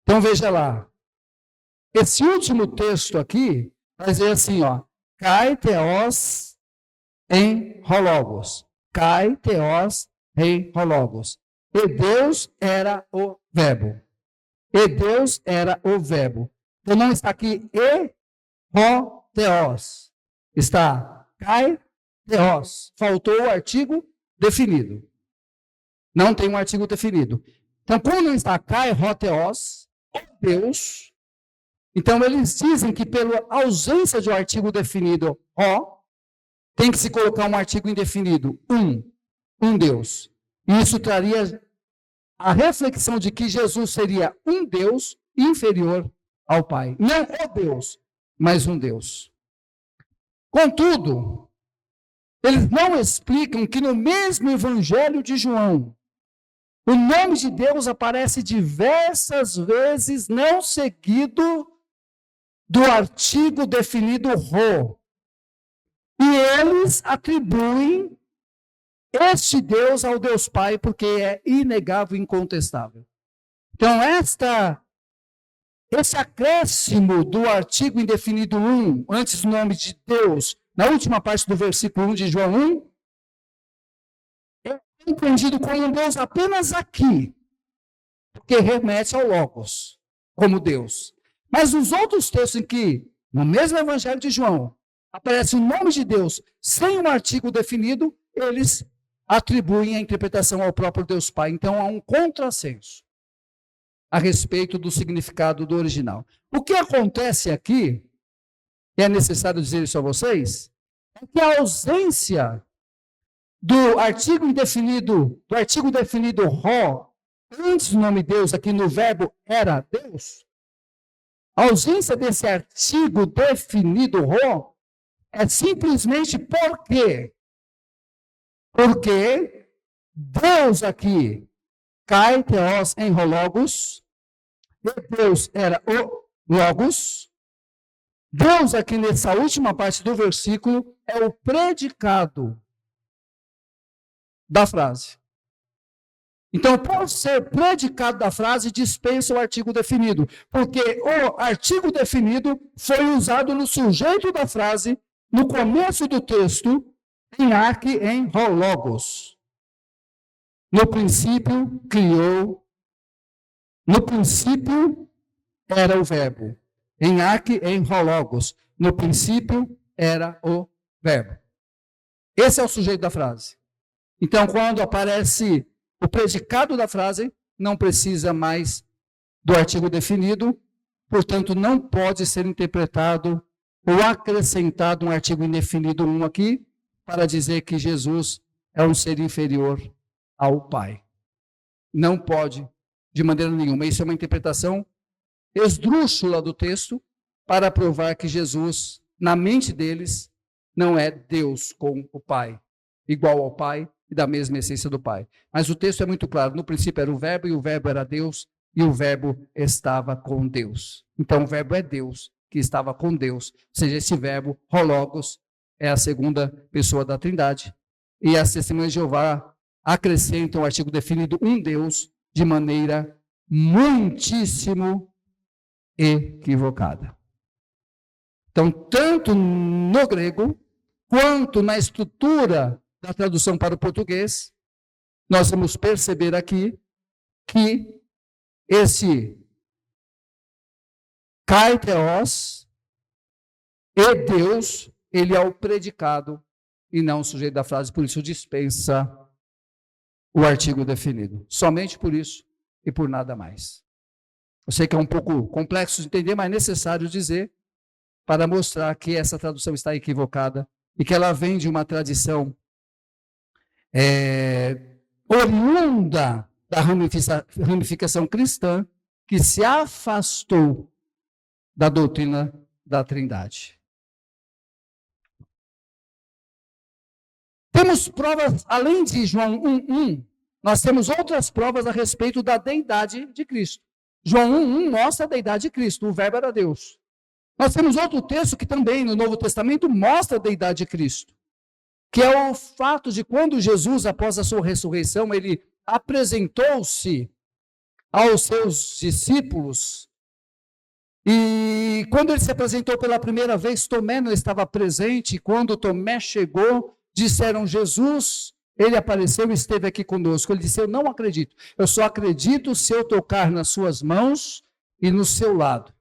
então veja lá, esse último texto aqui vai dizer assim, ó, kai theos em rologos, kai theos em rologos. E Deus era o verbo. E Deus era o verbo. Então não está aqui e ro theos. Está kai theos. Faltou o artigo definido. Não tem um artigo definido. Então, como não está kai ro theos, Deus, então eles dizem que pela ausência de um artigo definido ro, tem que se colocar um artigo indefinido, um Deus. E isso traria a reflexão de que Jesus seria um Deus inferior ao Pai. Não o Deus, mas um Deus. Contudo, eles não explicam que no mesmo Evangelho de João, o nome de Deus aparece diversas vezes, não seguido do artigo definido ro. E eles atribuem este Deus ao Deus Pai, porque é inegável e incontestável. Então, esse acréscimo do artigo indefinido 1, antes do nome de Deus, na última parte do versículo 1 de João 1, é entendido como um Deus apenas aqui, porque remete ao Logos, como Deus. Mas nos outros textos em que, no mesmo Evangelho de João, aparece o nome de Deus sem um artigo definido, eles atribuem a interpretação ao próprio Deus Pai. Então, há um contrassenso a respeito do significado do original. O que acontece aqui, e é necessário dizer isso a vocês, é que a ausência do artigo definido ro, antes do nome Deus, aqui no verbo era Deus, a ausência desse artigo definido ro é simplesmente por quê? Porque Deus aqui, kai, theos, em Logos, e Deus era o Logos. Deus aqui nessa última parte do versículo é o predicado da frase. Então, por ser predicado da frase, dispensa o artigo definido, porque o artigo definido foi usado no sujeito da frase, no começo do texto, em arque, em Logos. No princípio, criou. No princípio, era o verbo. Em arque, em Logos. No princípio, era o verbo. Esse é o sujeito da frase. Então, quando aparece o predicado da frase, não precisa mais do artigo definido, portanto, não pode ser interpretado ou acrescentado um artigo indefinido aqui, para dizer que Jesus é um ser inferior ao Pai. Não pode, de maneira nenhuma. Isso é uma interpretação esdrúxula do texto, para provar que Jesus, na mente deles, não é Deus com o Pai, igual ao Pai e da mesma essência do Pai. Mas o texto é muito claro, no princípio era o verbo, e o verbo era Deus, e o verbo estava com Deus. Então o verbo é Deus, que estava com Deus. Ou seja, esse verbo, Logos, é a segunda pessoa da Trindade. E as testemunhas de Jeová acrescentam o artigo definido um Deus, de maneira muitíssimo equivocada. Então, tanto no grego, quanto na estrutura da tradução para o português, nós vamos perceber aqui que esse kai, theos, e Deus, ele é o predicado e não o sujeito da frase, por isso dispensa o artigo definido. Somente por isso e por nada mais. Eu sei que é um pouco complexo de entender, mas é necessário dizer para mostrar que essa tradução está equivocada e que ela vem de uma tradição oriunda da ramificação cristã que se afastou da doutrina da Trindade. Temos provas, além de João 1:1, nós temos outras provas a respeito da deidade de Cristo. João 1:1 mostra a deidade de Cristo, o verbo era Deus. Nós temos outro texto que também no Novo Testamento mostra a deidade de Cristo, que é o fato de quando Jesus, após a sua ressurreição, ele apresentou-se aos seus discípulos, e quando ele se apresentou pela primeira vez, Tomé não estava presente, e quando Tomé chegou, disseram: Jesus, ele apareceu e esteve aqui conosco. Ele disse: eu não acredito, eu só acredito se eu tocar nas suas mãos e no seu lado.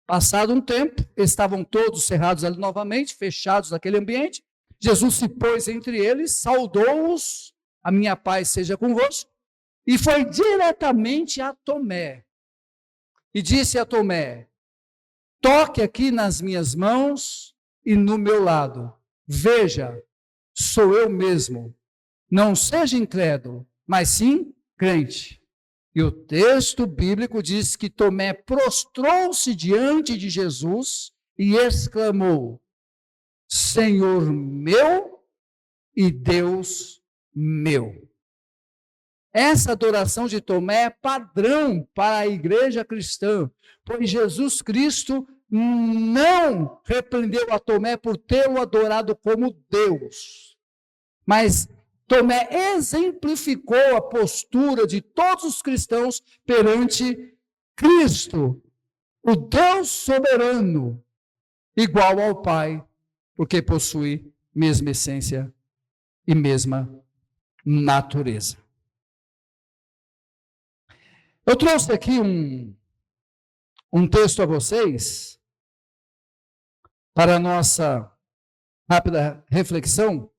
Passado um tempo, estavam todos cerrados ali novamente, fechados naquele ambiente. Jesus se pôs entre eles, saudou-os, a minha paz seja convosco, e foi diretamente a Tomé. E disse a Tomé: toque aqui nas minhas mãos e no meu lado. Veja, sou eu mesmo. Não seja incrédulo, mas sim crente. E o texto bíblico diz que Tomé prostrou-se diante de Jesus e exclamou: Senhor meu e Deus meu. Essa adoração de Tomé é padrão para a igreja cristã, pois Jesus Cristo não repreendeu a Tomé por tê-lo adorado como Deus, mas Tomé exemplificou a postura de todos os cristãos perante Cristo, o Deus soberano, igual ao Pai, porque possui mesma essência e mesma natureza. Eu trouxe aqui um texto a vocês, para a nossa rápida reflexão,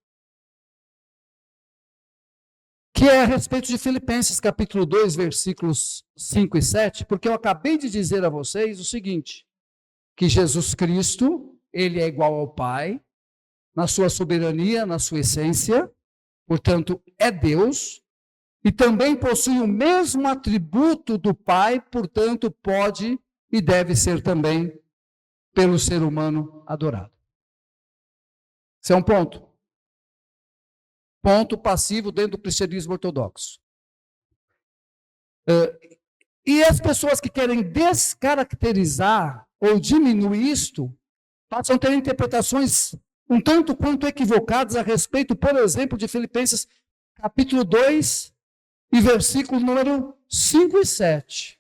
que é a respeito de Filipenses capítulo 2, versículos 5 e 7, porque eu acabei de dizer a vocês o seguinte, que Jesus Cristo, ele é igual ao Pai, na sua soberania, na sua essência, portanto, é Deus, e também possui o mesmo atributo do Pai, portanto, pode e deve ser também pelo ser humano adorado. Esse é um ponto. Ponto passivo dentro do cristianismo ortodoxo. E as pessoas que querem descaracterizar ou diminuir isto, passam a ter interpretações um tanto quanto equivocadas a respeito, por exemplo, de Filipenses capítulo 2 e versículo número 5 e 7.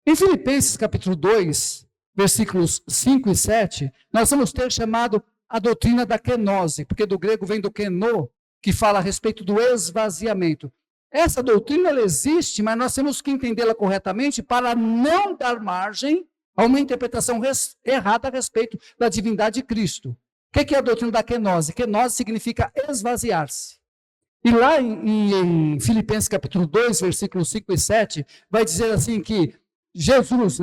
Em Filipenses capítulo 2, versículos 5 e 7, nós vamos ter chamado a doutrina da kenose, porque do grego vem do keno, que fala a respeito do esvaziamento. Essa doutrina ela existe, mas nós temos que entendê-la corretamente para não dar margem a uma interpretação errada a respeito da divindade de Cristo. O que é a doutrina da kenose? Kenose significa esvaziar-se. E lá em Filipenses capítulo 2, versículos 5 e 7, vai dizer assim que Jesus,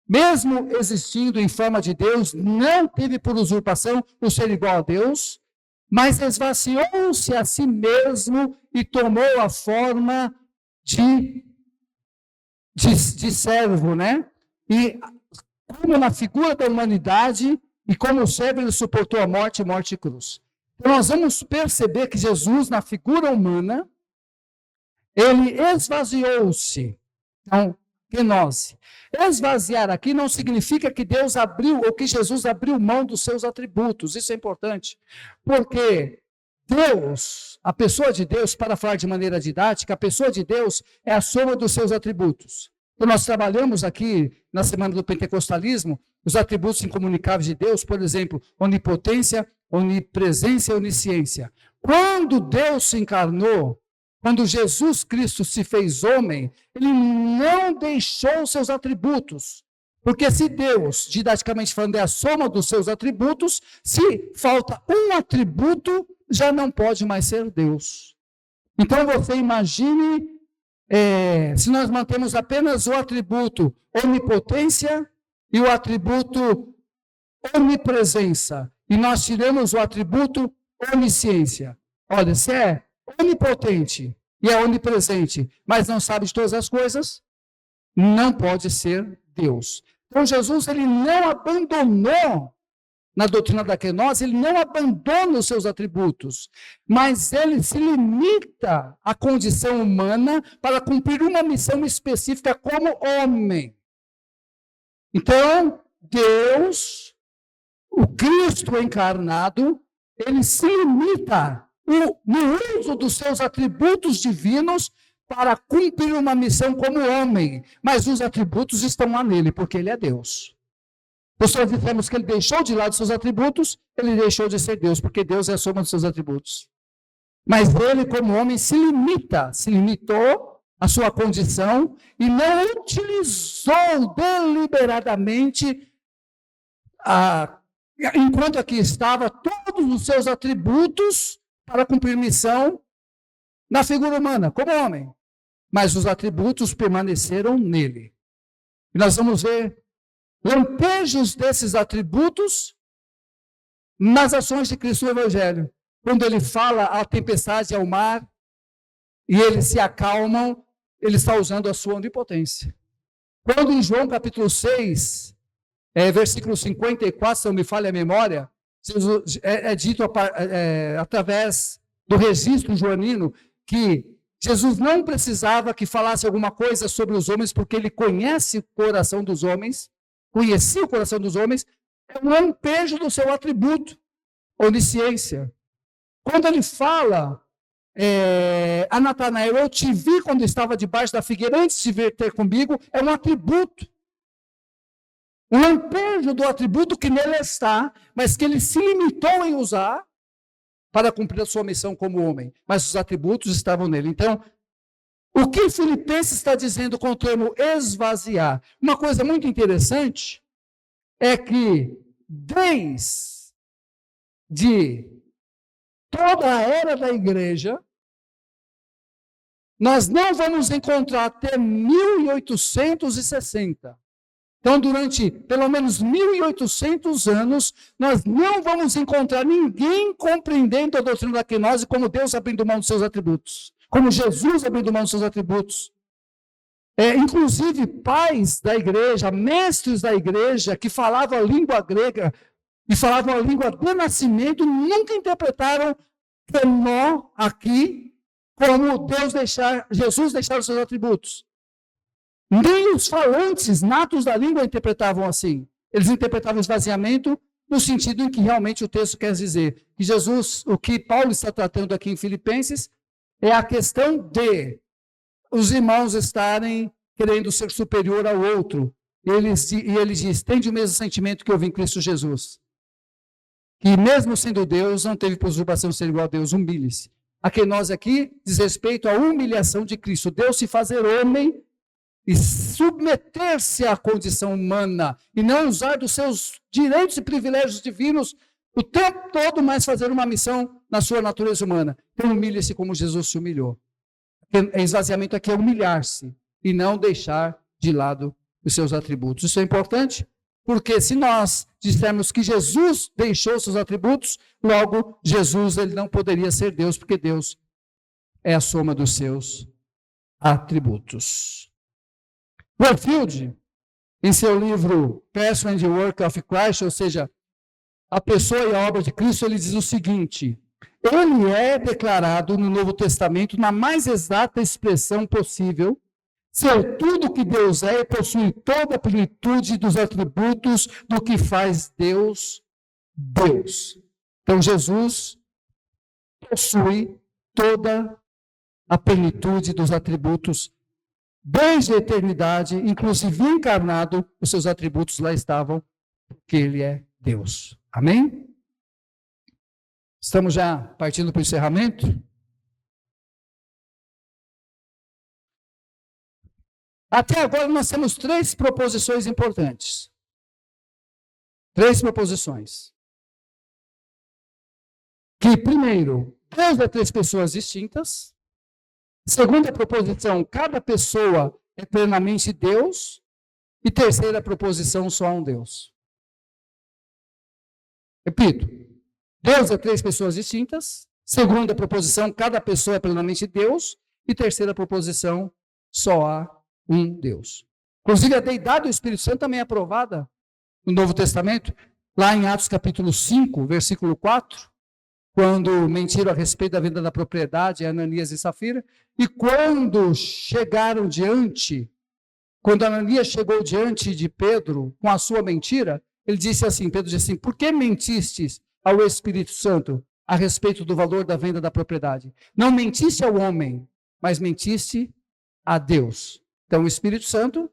mesmo existindo em forma de Deus, não teve por usurpação o ser igual a Deus, mas esvaziou-se a si mesmo e tomou a forma de servo, E como na figura da humanidade, e como servo ele suportou a morte e cruz. Então nós vamos perceber que Jesus, na figura humana, ele esvaziou-se. Então, kenose. Esvaziar aqui não significa que Deus abriu, ou que Jesus abriu mão dos seus atributos. Isso é importante. Porque Deus, a pessoa de Deus, para falar de maneira didática, a pessoa de Deus é a soma dos seus atributos. Então, nós trabalhamos aqui, na semana do pentecostalismo, os atributos incomunicáveis de Deus, por exemplo, onipotência, onipresença e onisciência. Quando Deus se encarnou, quando Jesus Cristo se fez homem, ele não deixou seus atributos. Porque se Deus, didaticamente falando, é a soma dos seus atributos, se falta um atributo, já não pode mais ser Deus. Então você imagine, se nós mantemos apenas o atributo onipotência e o atributo onipresença, e nós tiramos o atributo onisciência. Olha, se é onipotente e é onipresente, mas não sabe de todas as coisas, não pode ser Deus. Então Jesus ele não abandonou, na doutrina da kenose, ele não abandona os seus atributos, mas ele se limita à condição humana para cumprir uma missão específica como homem. Então, Deus, o Cristo encarnado, ele se limita no uso dos seus atributos divinos para cumprir uma missão como homem, mas os atributos estão lá nele, porque ele é Deus. Então, se nós dissemos que ele deixou de lado seus atributos, ele deixou de ser Deus, porque Deus é a soma dos seus atributos. Mas ele, como homem, se limitou à sua condição e não utilizou deliberadamente, enquanto aqui estava, todos os seus atributos para cumprir missão na figura humana, como homem. Mas os atributos permaneceram nele. E nós vamos ver lampejos desses atributos nas ações de Cristo no Evangelho. Quando ele fala à tempestade e ao mar, e eles se acalmam, ele está usando a sua onipotência. Quando em João capítulo 6, versículo 54, se não me falha a memória, é dito através do registro joanino que Jesus não precisava que falasse alguma coisa sobre os homens, porque ele conhece o coração dos homens, conhecia o coração dos homens, é um lampejo do seu atributo, onisciência. Quando ele fala a Natanael, eu te vi quando estava debaixo da figueira, antes de vir ter comigo, é um atributo. Um lampejo do atributo que nele está, mas que ele se limitou em usar para cumprir a sua missão como homem. Mas os atributos estavam nele. Então, o que Filipenses está dizendo com o termo esvaziar? Uma coisa muito interessante é que desde toda a era da igreja, nós não vamos encontrar até 1860. Então, durante pelo menos 1800 anos, nós não vamos encontrar ninguém compreendendo a doutrina da kenose como Deus abrindo mão dos seus atributos, como Jesus abrindo mão dos seus atributos. Inclusive, pais da igreja, mestres da igreja, que falavam a língua grega e falavam a língua do nascimento, nunca interpretaram Nó aqui, como Jesus deixar os seus atributos. Nem os falantes natos da língua interpretavam assim. Eles interpretavam esvaziamento no sentido em que realmente o texto quer dizer. Que Jesus, o que Paulo está tratando aqui em Filipenses, é a questão de os irmãos estarem querendo ser superior ao outro. E ele diz, tende o mesmo sentimento que houve em Cristo Jesus. Que mesmo sendo Deus, não teve por usurpação ser igual a Deus, humilhe-se. A que nós aqui diz respeito à humilhação de Cristo. Deus se fazer homem e submeter-se à condição humana e não usar dos seus direitos e privilégios divinos o tempo todo, mas fazer uma missão na sua natureza humana. Então humilhe-se como Jesus se humilhou. Esvaziamento aqui é humilhar-se e não deixar de lado os seus atributos. Isso é importante, porque se nós dissermos que Jesus deixou seus atributos, logo Jesus ele não poderia ser Deus, porque Deus é a soma dos seus atributos. Warfield, em seu livro Person and the Work of Christ, ou seja, a pessoa e a obra de Cristo, ele diz o seguinte: ele é declarado no Novo Testamento na mais exata expressão possível, ser tudo que Deus é e possuir toda a plenitude dos atributos do que faz Deus, Deus. Então Jesus possui toda a plenitude dos atributos desde a eternidade, inclusive encarnado, os seus atributos lá estavam, porque ele é Deus. Amém? Estamos já partindo para o encerramento? Até agora nós temos 3 proposições importantes. 3 proposições. Que, primeiro, Deus é 3 pessoas distintas. Segunda proposição, cada pessoa é plenamente Deus. E terceira proposição, só há um Deus. Repito, Deus é 3 pessoas distintas. Segunda proposição, cada pessoa é plenamente Deus. E terceira proposição, só há um Deus. Inclusive, a deidade do Espírito Santo também é aprovada no Novo Testamento, lá em Atos capítulo 5, versículo 4, quando mentiram a respeito da venda da propriedade, Ananias e Safira, e quando Ananias chegou diante de Pedro com a sua mentira, ele disse assim, Pedro disse assim, por que mentistes ao Espírito Santo a respeito do valor da venda da propriedade? Não mentiste ao homem, mas mentiste a Deus. Então, o Espírito Santo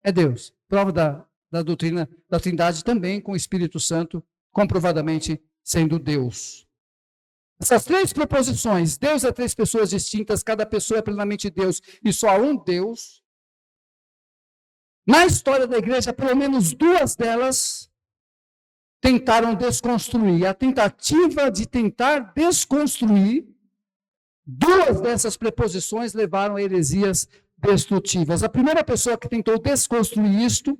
é Deus. Prova da doutrina da Trindade também com o Espírito Santo, comprovadamente sendo Deus. Essas 3 proposições, Deus é 3 pessoas distintas, cada pessoa é plenamente Deus e só há um Deus. Na história da igreja, pelo menos 2 delas tentaram desconstruir. A tentativa de tentar desconstruir 2 dessas preposições levaram a heresias destrutivas. A primeira pessoa que tentou desconstruir isto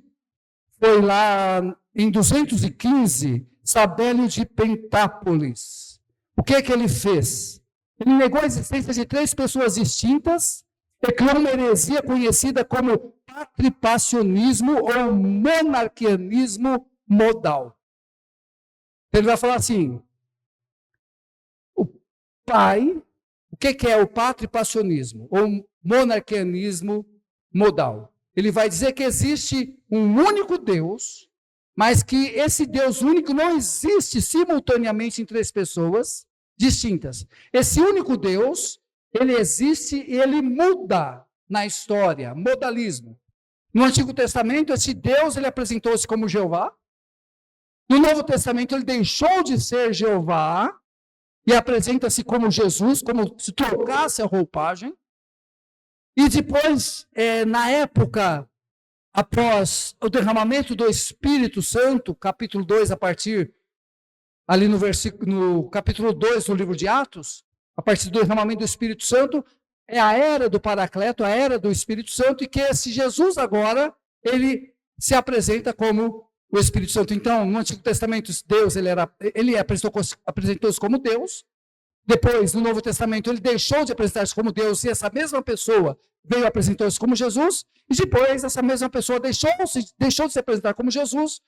foi lá em 215, Sabélio de Pentápolis. O que é que ele fez? Ele negou a existência de 3 pessoas distintas e criou uma heresia conhecida como patripacionismo ou monarquianismo modal. Ele vai falar assim, o que é o patripacionismo ou monarquianismo modal? Ele vai dizer que existe um único Deus, mas que esse Deus único não existe simultaneamente em 3 pessoas distintas. Esse único Deus, ele existe e ele muda na história, modalismo. No Antigo Testamento, esse Deus, ele apresentou-se como Jeová. No Novo Testamento, ele deixou de ser Jeová e apresenta-se como Jesus, como se trocasse a roupagem. E depois, na época, após o derramamento do Espírito Santo, capítulo 2, a partir, ali no capítulo 2 do livro de Atos, a partir do derramamento do Espírito Santo, é a era do Paracleto, a era do Espírito Santo, e que esse Jesus agora, ele se apresenta como o Espírito Santo. Então, no Antigo Testamento, Deus, ele apresentou-se como Deus. Depois, no Novo Testamento, ele deixou de apresentar-se como Deus e essa mesma pessoa veio apresentar-se como Jesus. E depois, essa mesma pessoa deixou de se apresentar como Jesus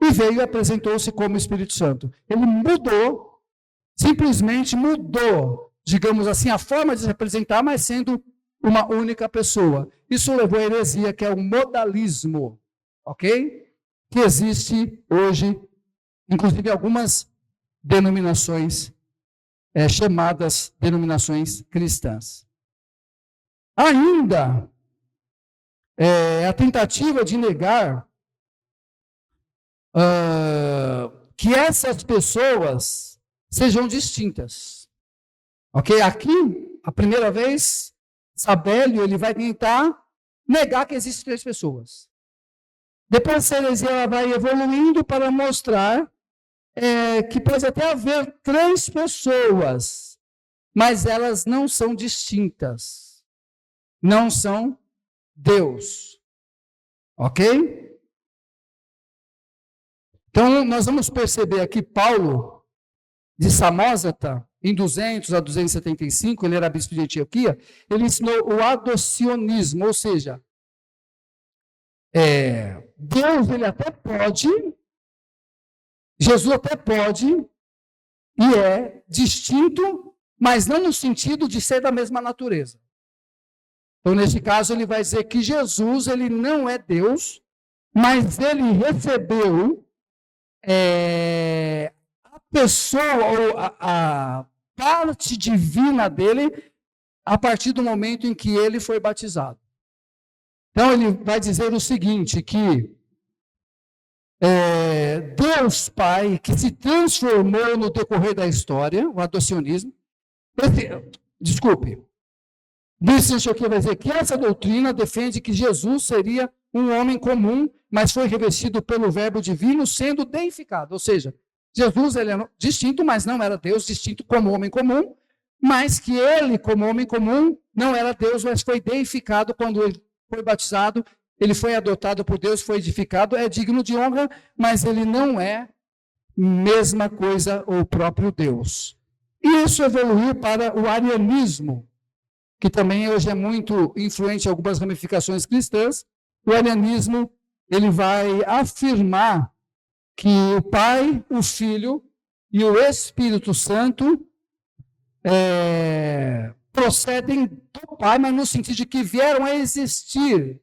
e veio e apresentou-se como Espírito Santo. Ele mudou simplesmente mudou, digamos assim, a forma de se representar, mas sendo uma única pessoa. Isso levou à heresia, que é o modalismo, ok? Que existe hoje, inclusive algumas denominações, chamadas denominações cristãs. Ainda, a tentativa de negar que essas pessoas sejam distintas. Ok? Aqui, a primeira vez, Sabélio ele vai tentar negar que existem três pessoas. Depois essa heresia ela vai evoluindo para mostrar que pode até haver três pessoas, mas elas não são distintas. Não são Deus. Ok? Então, nós vamos perceber aqui Paulo, de Samósata, em 200 a 275, ele era bispo de Antioquia, ele ensinou o adocionismo, ou seja, Deus ele até pode, Jesus até pode, e é distinto, mas não no sentido de ser da mesma natureza. Então, nesse caso, ele vai dizer que Jesus ele não é Deus, mas ele recebeu a pessoa, ou a parte divina dele, a partir do momento em que ele foi batizado. Então, ele vai dizer o seguinte, que Deus Pai, que se transformou no decorrer da história, o adocionismo, Bispo Antioquia vai dizer que essa doutrina defende que Jesus seria um homem comum, mas foi revestido pelo verbo divino, sendo deificado. Ou seja, Jesus ele era distinto, mas não era Deus, distinto como homem comum, mas que ele, como homem comum, não era Deus, mas foi deificado quando ele foi batizado, ele foi adotado por Deus, foi edificado, é digno de honra, mas ele não é mesma coisa o próprio Deus. E isso evoluiu para o arianismo, que também hoje é muito influente em algumas ramificações cristãs. O arianismo ele vai afirmar que o Pai, o Filho e o Espírito Santo procedem do Pai, mas no sentido de que vieram a existir.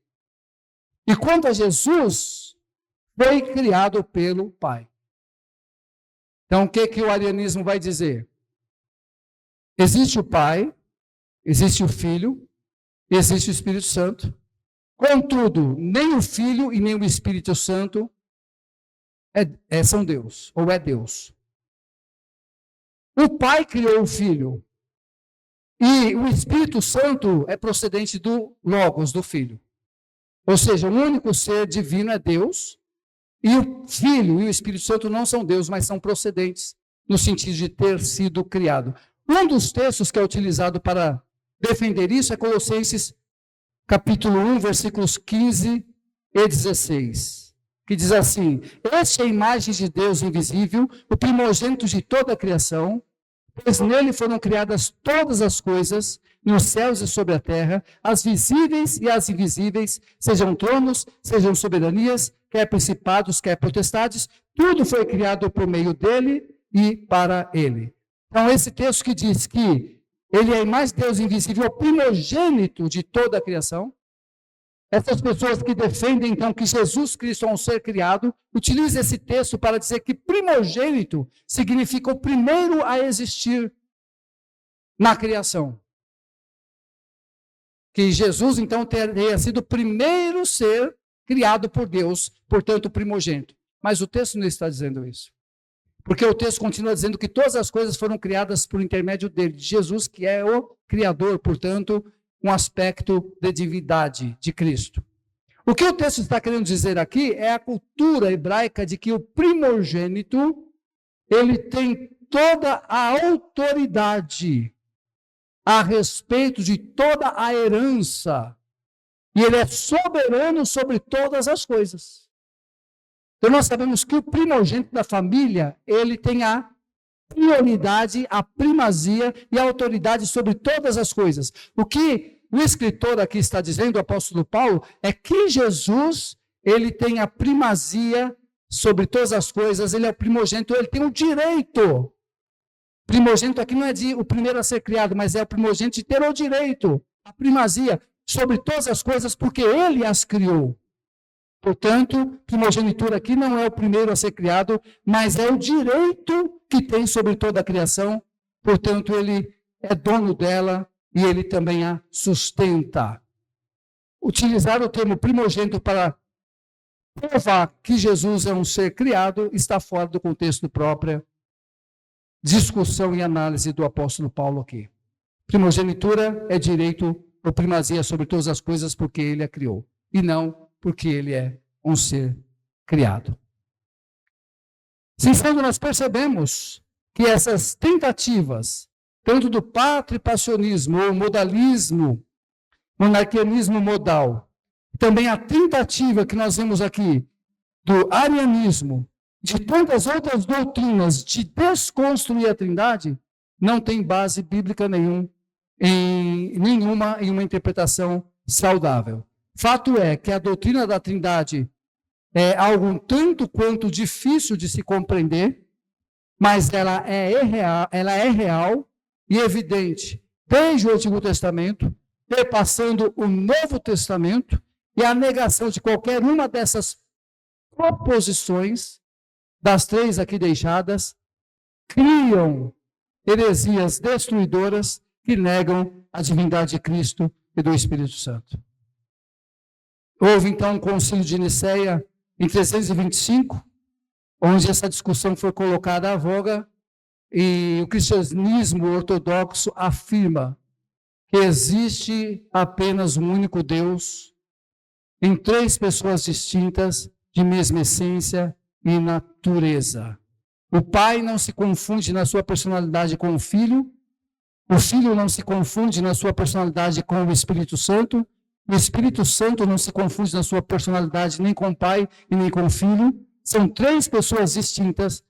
E quanto a Jesus, foi criado pelo Pai. Então, o que o arianismo vai dizer? Existe o Pai, existe o Filho, existe o Espírito Santo. Contudo, nem o Filho e nem o Espírito Santo são Deus, ou é Deus. O Pai criou o Filho. E o Espírito Santo é procedente do Logos, do Filho. Ou seja, o único ser divino é Deus. E o Filho e o Espírito Santo não são Deus, mas são procedentes, no sentido de ter sido criado. Um dos textos que é utilizado para defender isso é Colossenses capítulo 1, versículos 15 e 16, que diz assim: esta é a imagem de Deus invisível, o primogênito de toda a criação, pois nele foram criadas todas as coisas, nos céus e sobre a terra, as visíveis e as invisíveis, sejam tronos, sejam soberanias, quer principados, quer potestades, tudo foi criado por meio dele e para ele. Então, esse texto que diz que ele é a imagem de Deus invisível, o primogênito de toda a criação. Essas pessoas que defendem, então, que Jesus Cristo é um ser criado, utilizam esse texto para dizer que primogênito significa o primeiro a existir na criação. Que Jesus, então, teria sido o primeiro ser criado por Deus, portanto, primogênito. Mas o texto não está dizendo isso. Porque o texto continua dizendo que todas as coisas foram criadas por intermédio dele, de Jesus, que é o Criador, portanto, um aspecto de divindade de Cristo. O que o texto está querendo dizer aqui é a cultura hebraica de que o primogênito, ele tem toda a autoridade a respeito de toda a herança, e ele é soberano sobre todas as coisas. Então, nós sabemos que o primogênito da família, ele tem a prioridade, a primazia e a autoridade sobre todas as coisas. O que o escritor aqui está dizendo, o apóstolo Paulo, é que Jesus, ele tem a primazia sobre todas as coisas, ele é o primogênito, ele tem o direito Primogênito aqui não é o primeiro a ser criado, mas é o primogênito de ter o direito, a primazia sobre todas as coisas, porque ele as criou. Portanto, primogenitura aqui não é o primeiro a ser criado, mas é o direito que tem sobre toda a criação. Portanto, ele é dono dela e ele também a sustenta. Utilizar o termo primogênito para provar que Jesus é um ser criado está fora do contexto próprio. Discussão e análise do apóstolo Paulo aqui. Primogenitura é direito ou primazia sobre todas as coisas porque ele a criou, e não porque ele é um ser criado. Sinceramente, nós percebemos que essas tentativas, tanto do patripassionismo ou modalismo, monarquianismo modal, também a tentativa que nós vemos aqui do arianismo, de tantas outras doutrinas de desconstruir a Trindade, não tem base bíblica nenhuma em uma interpretação saudável. Fato é que a doutrina da Trindade é algo tanto quanto difícil de se compreender, mas ela é real e evidente desde o Antigo Testamento, perpassando o Novo Testamento, e a negação de qualquer uma dessas proposições, das três aqui deixadas, criam heresias destruidoras que negam a divindade de Cristo e do Espírito Santo. Houve então um concílio de Nicéia em 325, onde essa discussão foi colocada à voga, e o cristianismo ortodoxo afirma que existe apenas um único Deus, em três pessoas distintas, de mesma essência e natureza. O Pai não se confunde na sua personalidade com o Filho não se confunde na sua personalidade com o Espírito Santo não se confunde na sua personalidade nem com o Pai e nem com o Filho. São três pessoas distintas,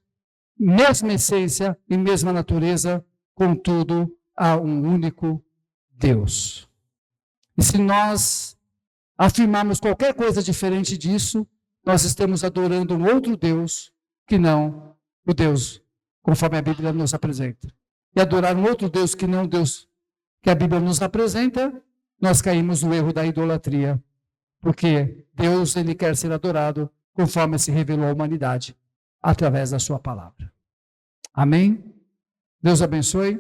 mesma essência e mesma natureza, contudo, há um único Deus. E se nós afirmarmos qualquer coisa diferente disso, nós estamos adorando um outro Deus que não o Deus conforme a Bíblia nos apresenta. E adorar um outro Deus que não o Deus que a Bíblia nos apresenta, nós caímos no erro da idolatria. Porque Deus, ele quer ser adorado conforme se revelou à humanidade através da sua palavra. Amém? Deus abençoe.